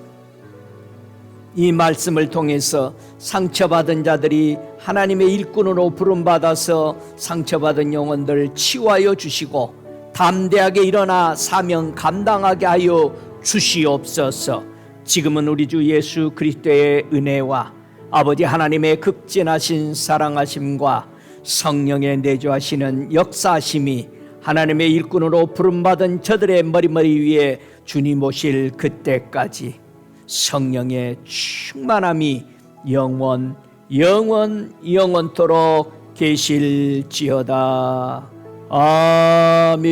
이 말씀을 통해서 상처받은 자들이 하나님의 일꾼으로 부름받아서 상처받은 영혼들 치유하여 주시고 담대하게 일어나 사명 감당하게 하여 주시옵소서. 지금은 우리 주 예수 그리스도의 은혜와 아버지 하나님의 극진하신 사랑하심과 성령의 내주하시는 역사하심이 하나님의 일꾼으로 부름받은 저들의 머리 위에 주님 오실 그때까지 성령의 충만함이 영원토록 계실지어다. 아멘.